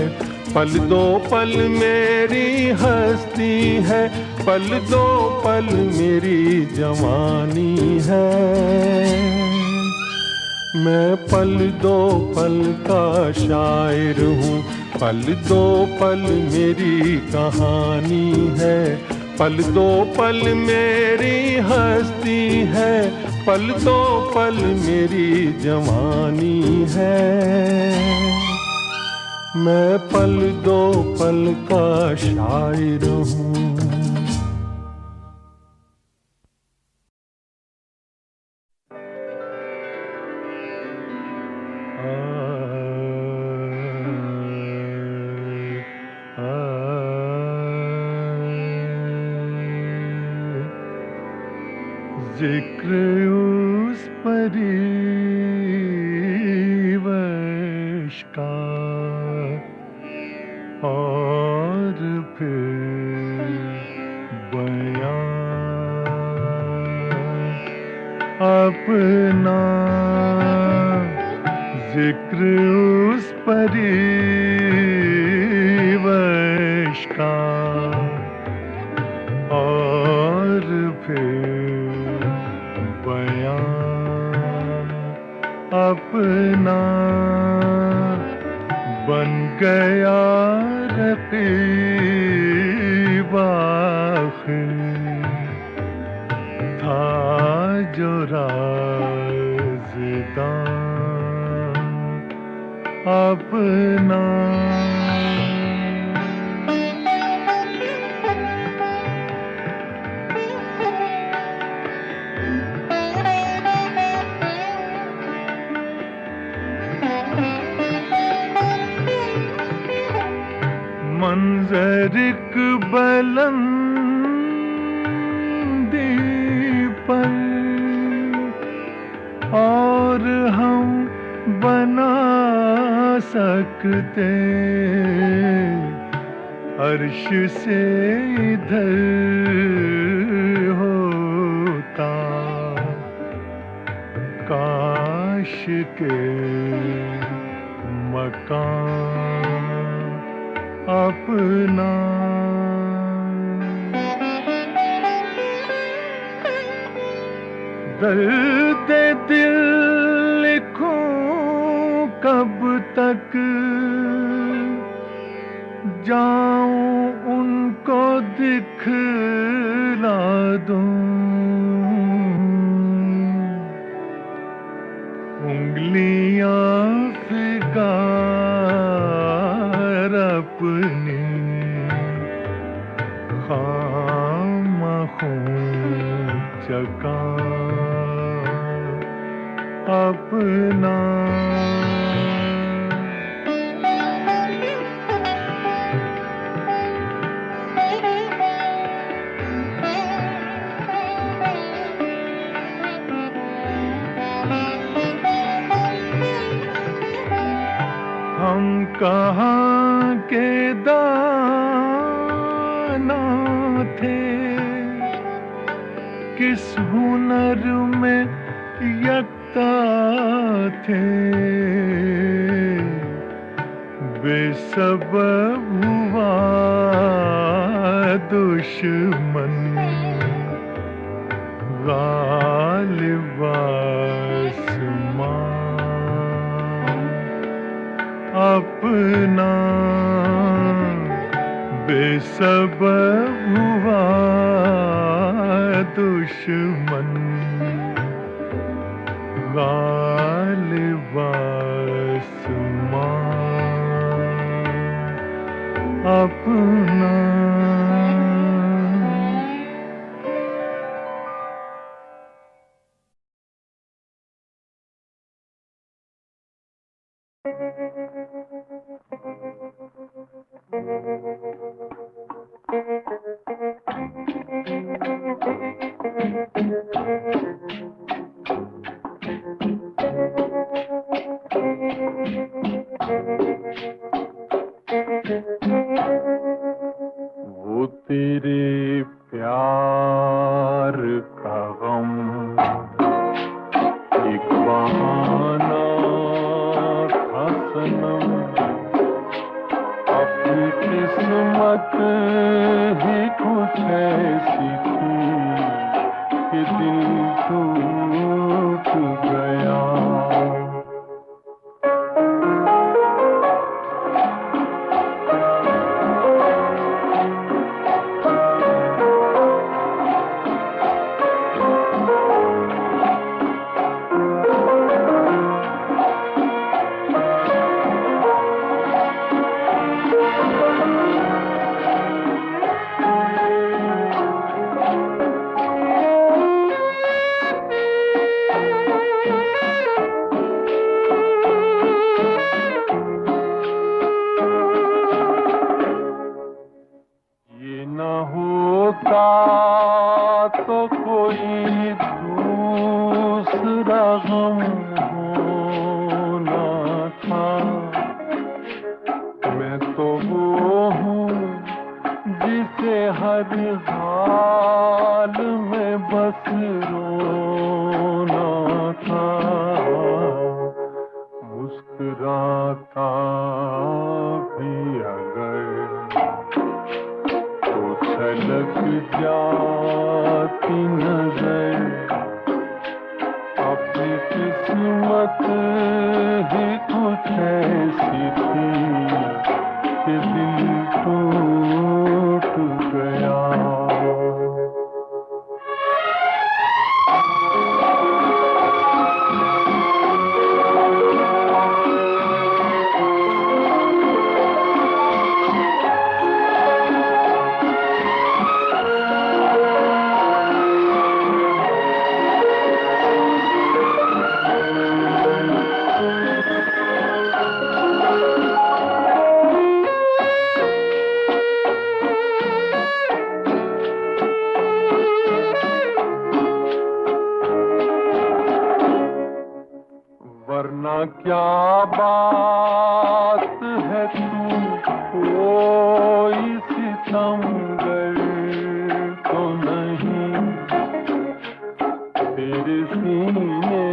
पल दो पल मेरी हस्ती है, पल दो पल मेरी जवानी है। मैं पल दो पल का शायर हूँ, पल दो पल मेरी कहानी है, पल दो पल मेरी हस्ती है, पल दो पल मेरी जवानी है। मैं पल दो पल का शायर हूँ। जिक्र उस परी जिक्र उस परिवश का और फिर बयां अपना बन गया रकीब आखिर था जो राज़दां अपना। मंजर एक बुलंदी पर और हम बना सकते अर्श से इधर होता काश के मकान अपना। दर्द दिल लिखूं कब तक जाऊं उनको दिखला दूं उंगलियां फिकार अपनी खामखों चका अपना। हम कहाँ के दाना थे किस हुनर में यकता थे बेसबब हुआ दुश्मन गालिब आसमां अपना। बेसबब हुआ दुश्मन गालिब आसमां अपना। वो तेरे प्यार का गम एक बहाना था सनम अपनी किस्मत ही कुछ ऐसी थी कि दिल टूट गया। आता भी अगर तो छलक जाती नजर, अपनी किस्मत ही कुछ ऐसी थी कि दिल टूट गया। वरना क्या बात है तू कोई सितमगर तो नहीं, तेरे सीने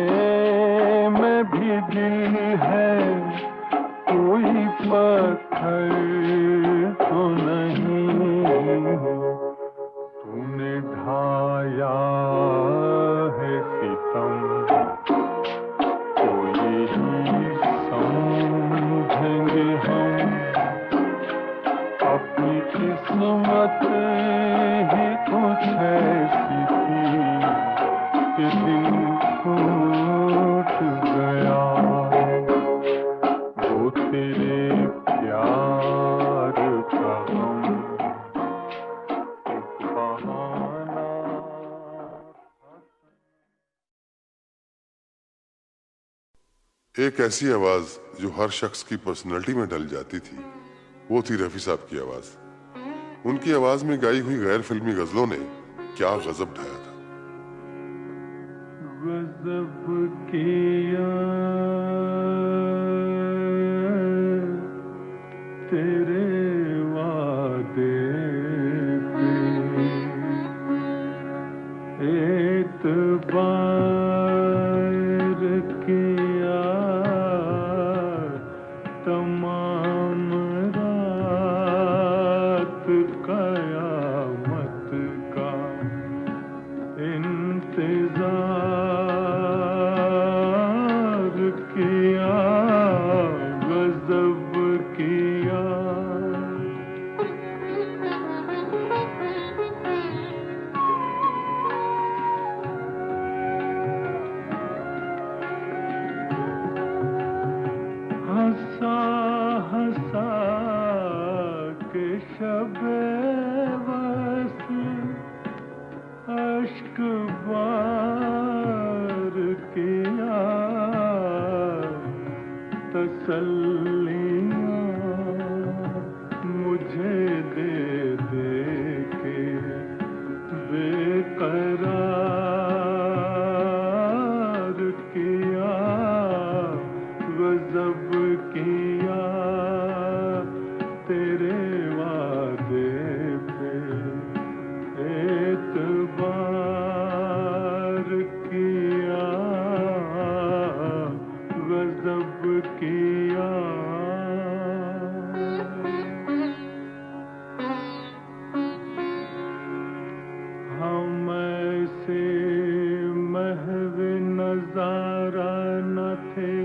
में भी दिल है कोई पत्थर तो नहीं। तूने ढाया है सितम समझेंगे हम, अपनी किस्मत ही कुछ ऐसी थी कि दिल टूट गया। वो तेरे प्यार का गम एक बहाना। एक ऐसी आवाज जो हर शख्स की पर्सनैलिटी में ढल जाती थी, वो थी रफी साहब की आवाज। उनकी आवाज में गाई हुई गैर फिल्मी गजलों ने क्या गजब ढाया था। गजब किया तेरे वादे पे एतबार किया तमाम रात कयामत का इंतजार किया, गजब किया। हंसा हंसा के शबे बस अश्क बार किया, तसल्लियाँ मुझे दे दे के बेकरार किया, गजब किया तेरे वादे पे एतबार किया, गजब किया। हम ऐसे महव नजारा न थे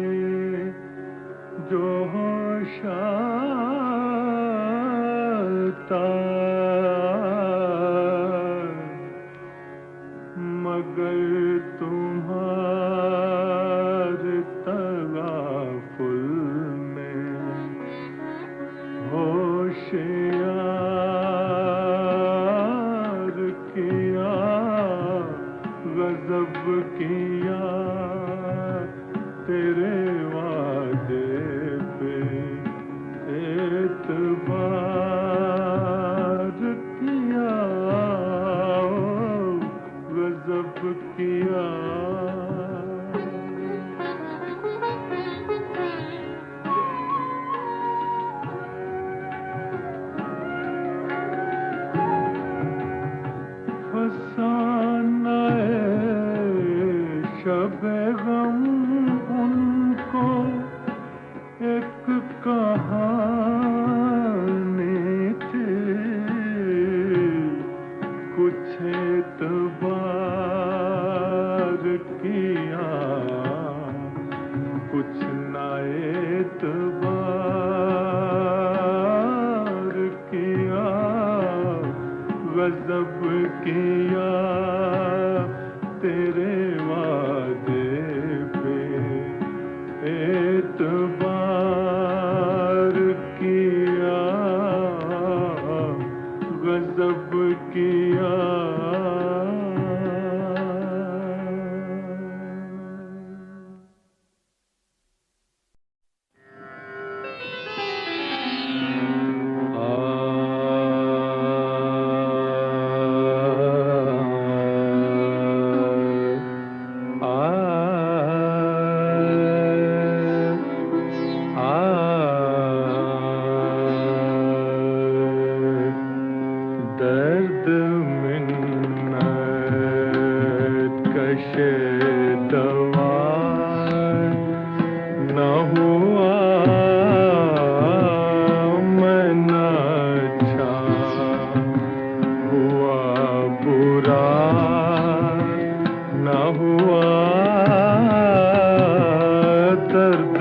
जो होशाता, मगर तुम्हारे तगाफुल में होशियार किया, गजब किया तेरे वादे पे कुछ ना एतबार किया, गजब किया तेरे वादे पे एतबार किया, गजब किया। दर्द मिन्नत कशे दवा न हुआ, मैं न अच्छा हुआ बुरा न हुआ, दर्द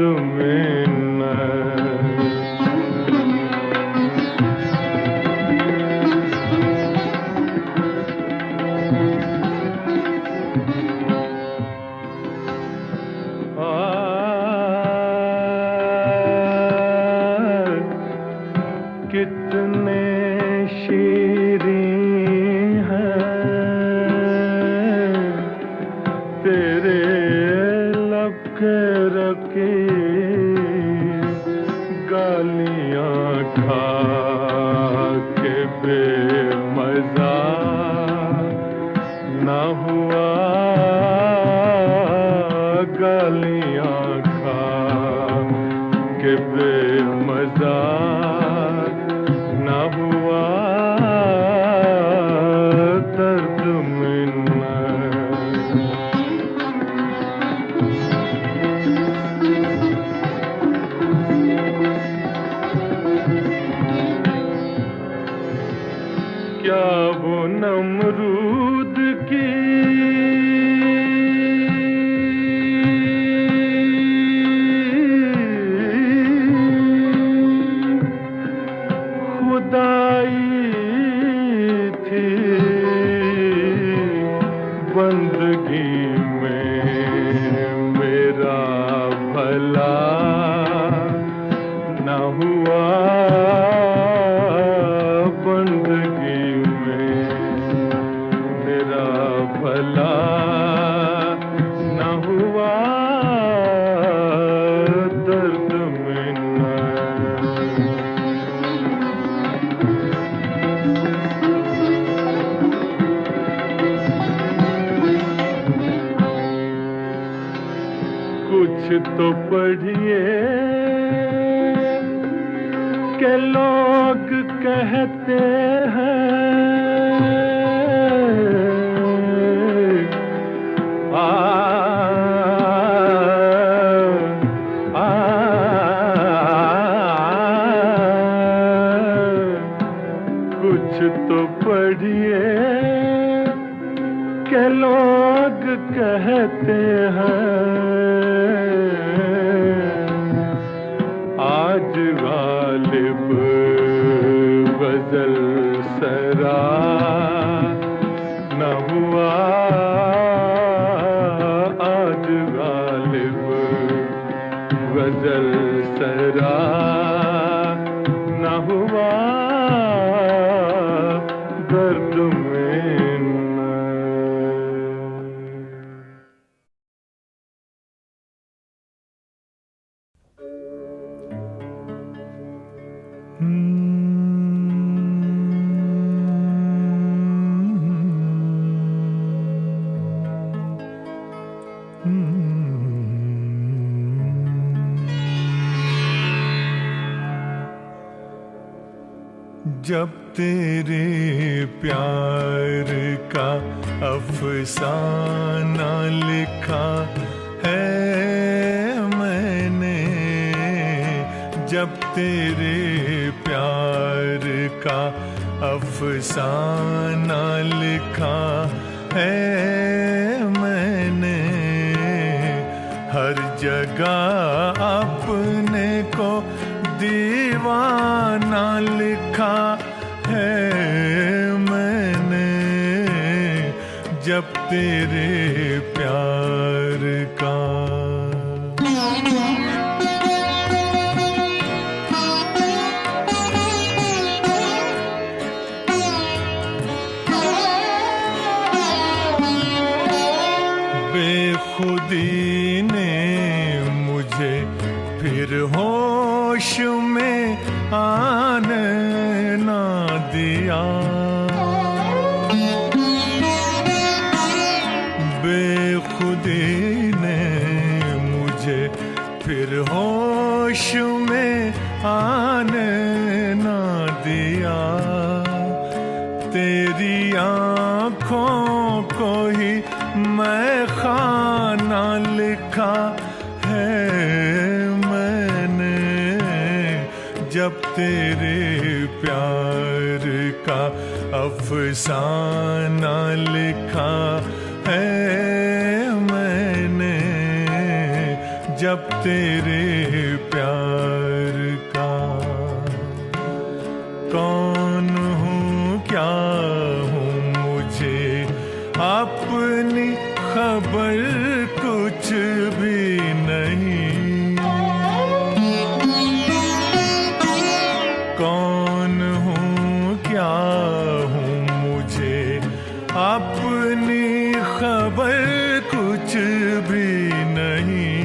कितने शीरीं हैं तेरे लब के रखे गालियां खा के बेमजा न हुआ, गालियां खा के बेमजा न हुआ, दर्द मिन्नत। क्या वो नमरूद की खुदाई थी, बंदगी में मेरा भला न हुआ, बंदगी में मेरा भला न हुआ, दर्द मिन्नत। कुछ तो पढ़िए के लोग कहते हैं कुछ तो पढ़िए के लोग कहते हैं आज गालिब गजल सरा न हुआ, आज गालिब गजल सरा न हुआ, दर्द जब तेरे प्यार का अफसाना लिखा है मैंने, जब तेरे प्यार का अफसाना लिखा है मैंने, हर जगह लगा अपने को दीवाना लिखा है मैंने जब तेरे प्यार का। बेखुदी ने मुझे फिर होश में आने ना दिया, बेखुदी ने मुझे फिर होश में आने ना दिया। तेरी आँखों को ही मैं खाना लिखा है मैंने जब तेरे प्यार का अफसाना लिखा है मैंने जब तेरे प्यार का। कौन हूँ क्या हूँ मुझे अपनी खबर कुछ भी नहीं, कौन हूँ क्या हूँ मुझे अपनी खबर कुछ भी नहीं।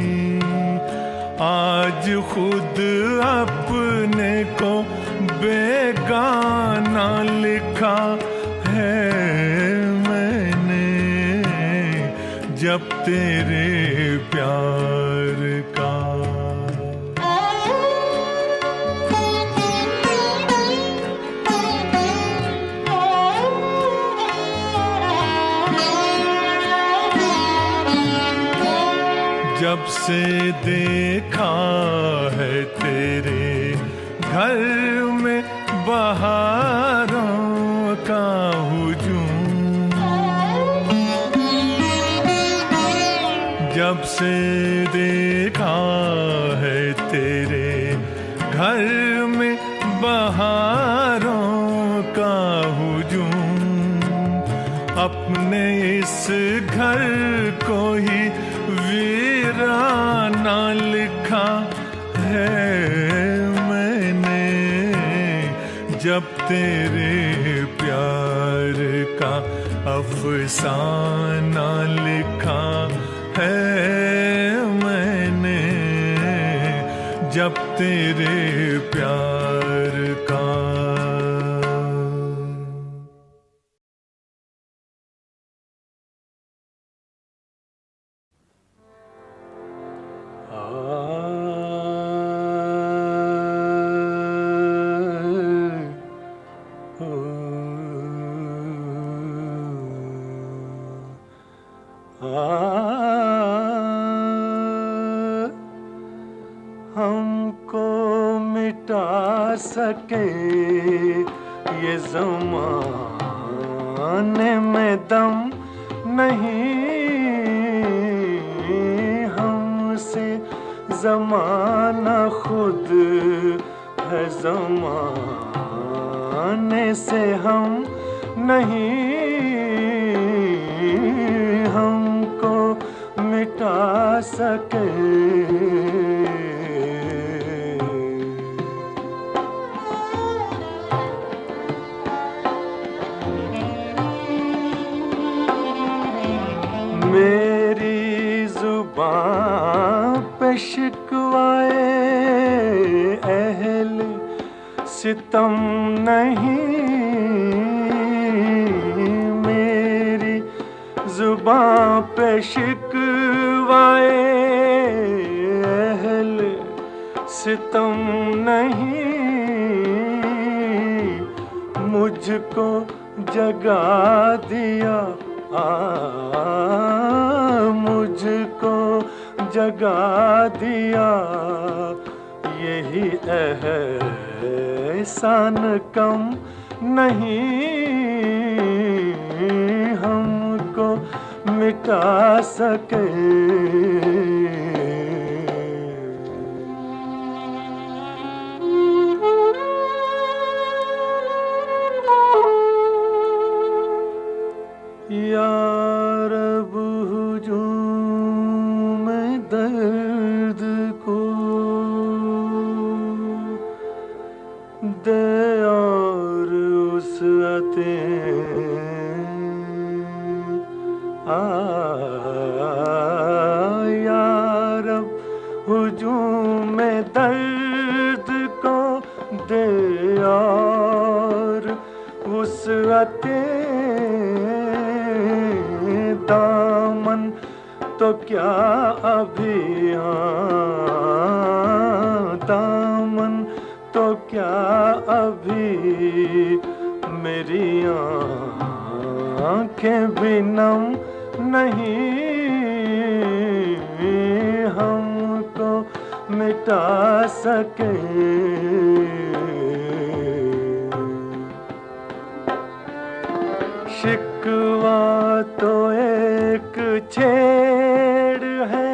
आज खुद अपने को बेगाना लिखा है मैंने जब तेरे प्यार का। जब से देखा है तेरे घर में बहारों का हुजूम, जब से देखा है तेरे घर में बहारों का हुजूम, अपने इस घर को ही वीराना लिखा है मैंने जब तेरे प्यार का अफसाना लिखा है मैंने जब तेरे प्यार का। हमको मिटा सके ये ज़माने में दम नहीं, हमसे ज़माना खुद है ज़माने से हम नहीं, हमको मिटा सके। मेरी ज़ुबान पे शिकवाए अहले सितम नहीं, मेरी ज़ुबान पे शिकवाए अहले सितम नहीं, मुझको जगा दिया मुझको जगा दिया यही एहसान कम नहीं, हमको मिटा सके। दे और उसअते यार अब हुजूम में दर्द को दे और उसअते दामन तो क्या अभी दामन तो क्या अभी मेरी आँखें भी नम नहीं हमको मिटा सके शिकवा तो एक छेड़ है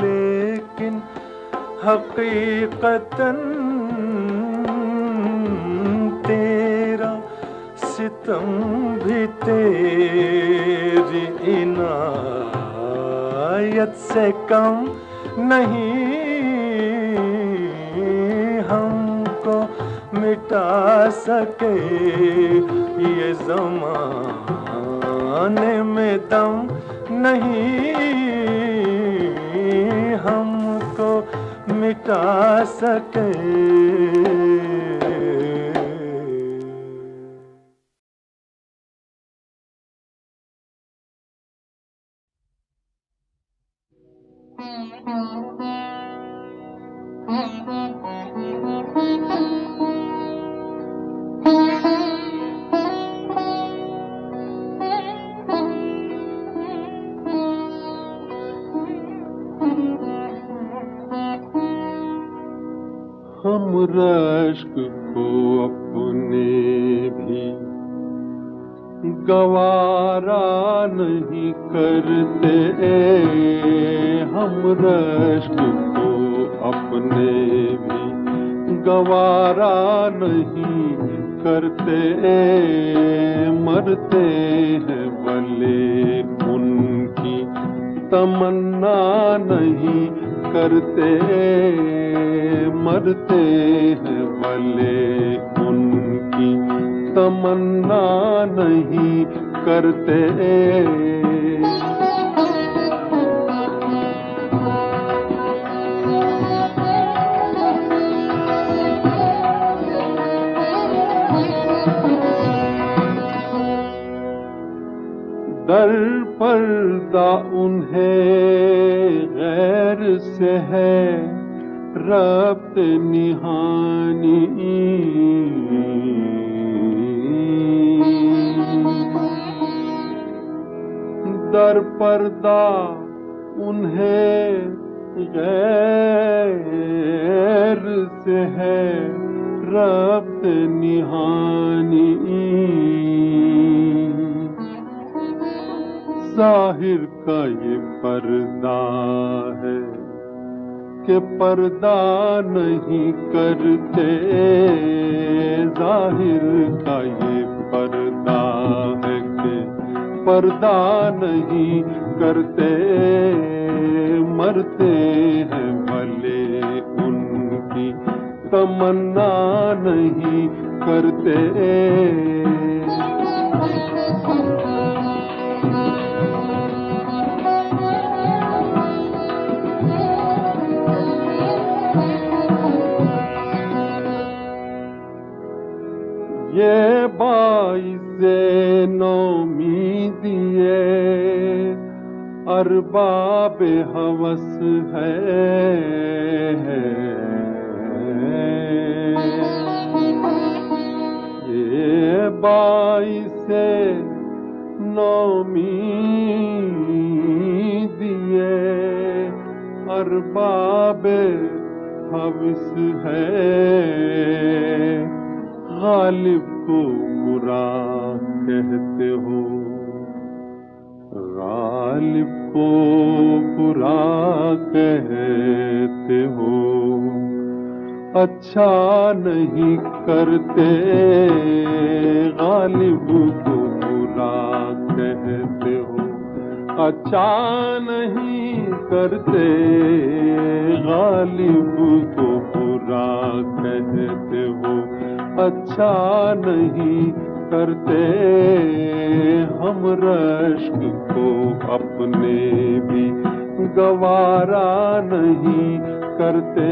लेकिन हकीकतन तेरा सितम भी तेरी इनायत से कम नहीं हमको मिटा सके ये ज़माने में दम नहीं हमको मिटा सके हम रश्क को अपने भी गवारा नहीं करते हम रश्क को अपने भी गवारा नहीं करते मरते हैं भले उनकी तमन्ना नहीं करते मरते हैं भले उनकी तमन्ना नहीं करते दर पर्दा उन्हें गैर से है रब्त निहानी दर पर्दा उन्हें गैर से है रब्त निहानी ज़ाहिर का ये पर्दा है कि पर्दा नहीं करते ज़ाहिर का ये पर्दा है कि पर्दा नहीं करते मरते हैं भले उनकी तमन्ना नहीं करते ये बाइसे नौमीदिए अरबाब हवस है ये बाइसे नौमीदिए अरबाब हवस है गालिब को बुरा कहते हो गालिब को बुरा कहते हो अच्छा नहीं करते गालिब को बुरा कहते हो अच्छा नहीं करते गालिब को बुरा बुरा कहते हो, अच्छा नहीं करते। हम रश्क को अपने भी गवारा नहीं करते।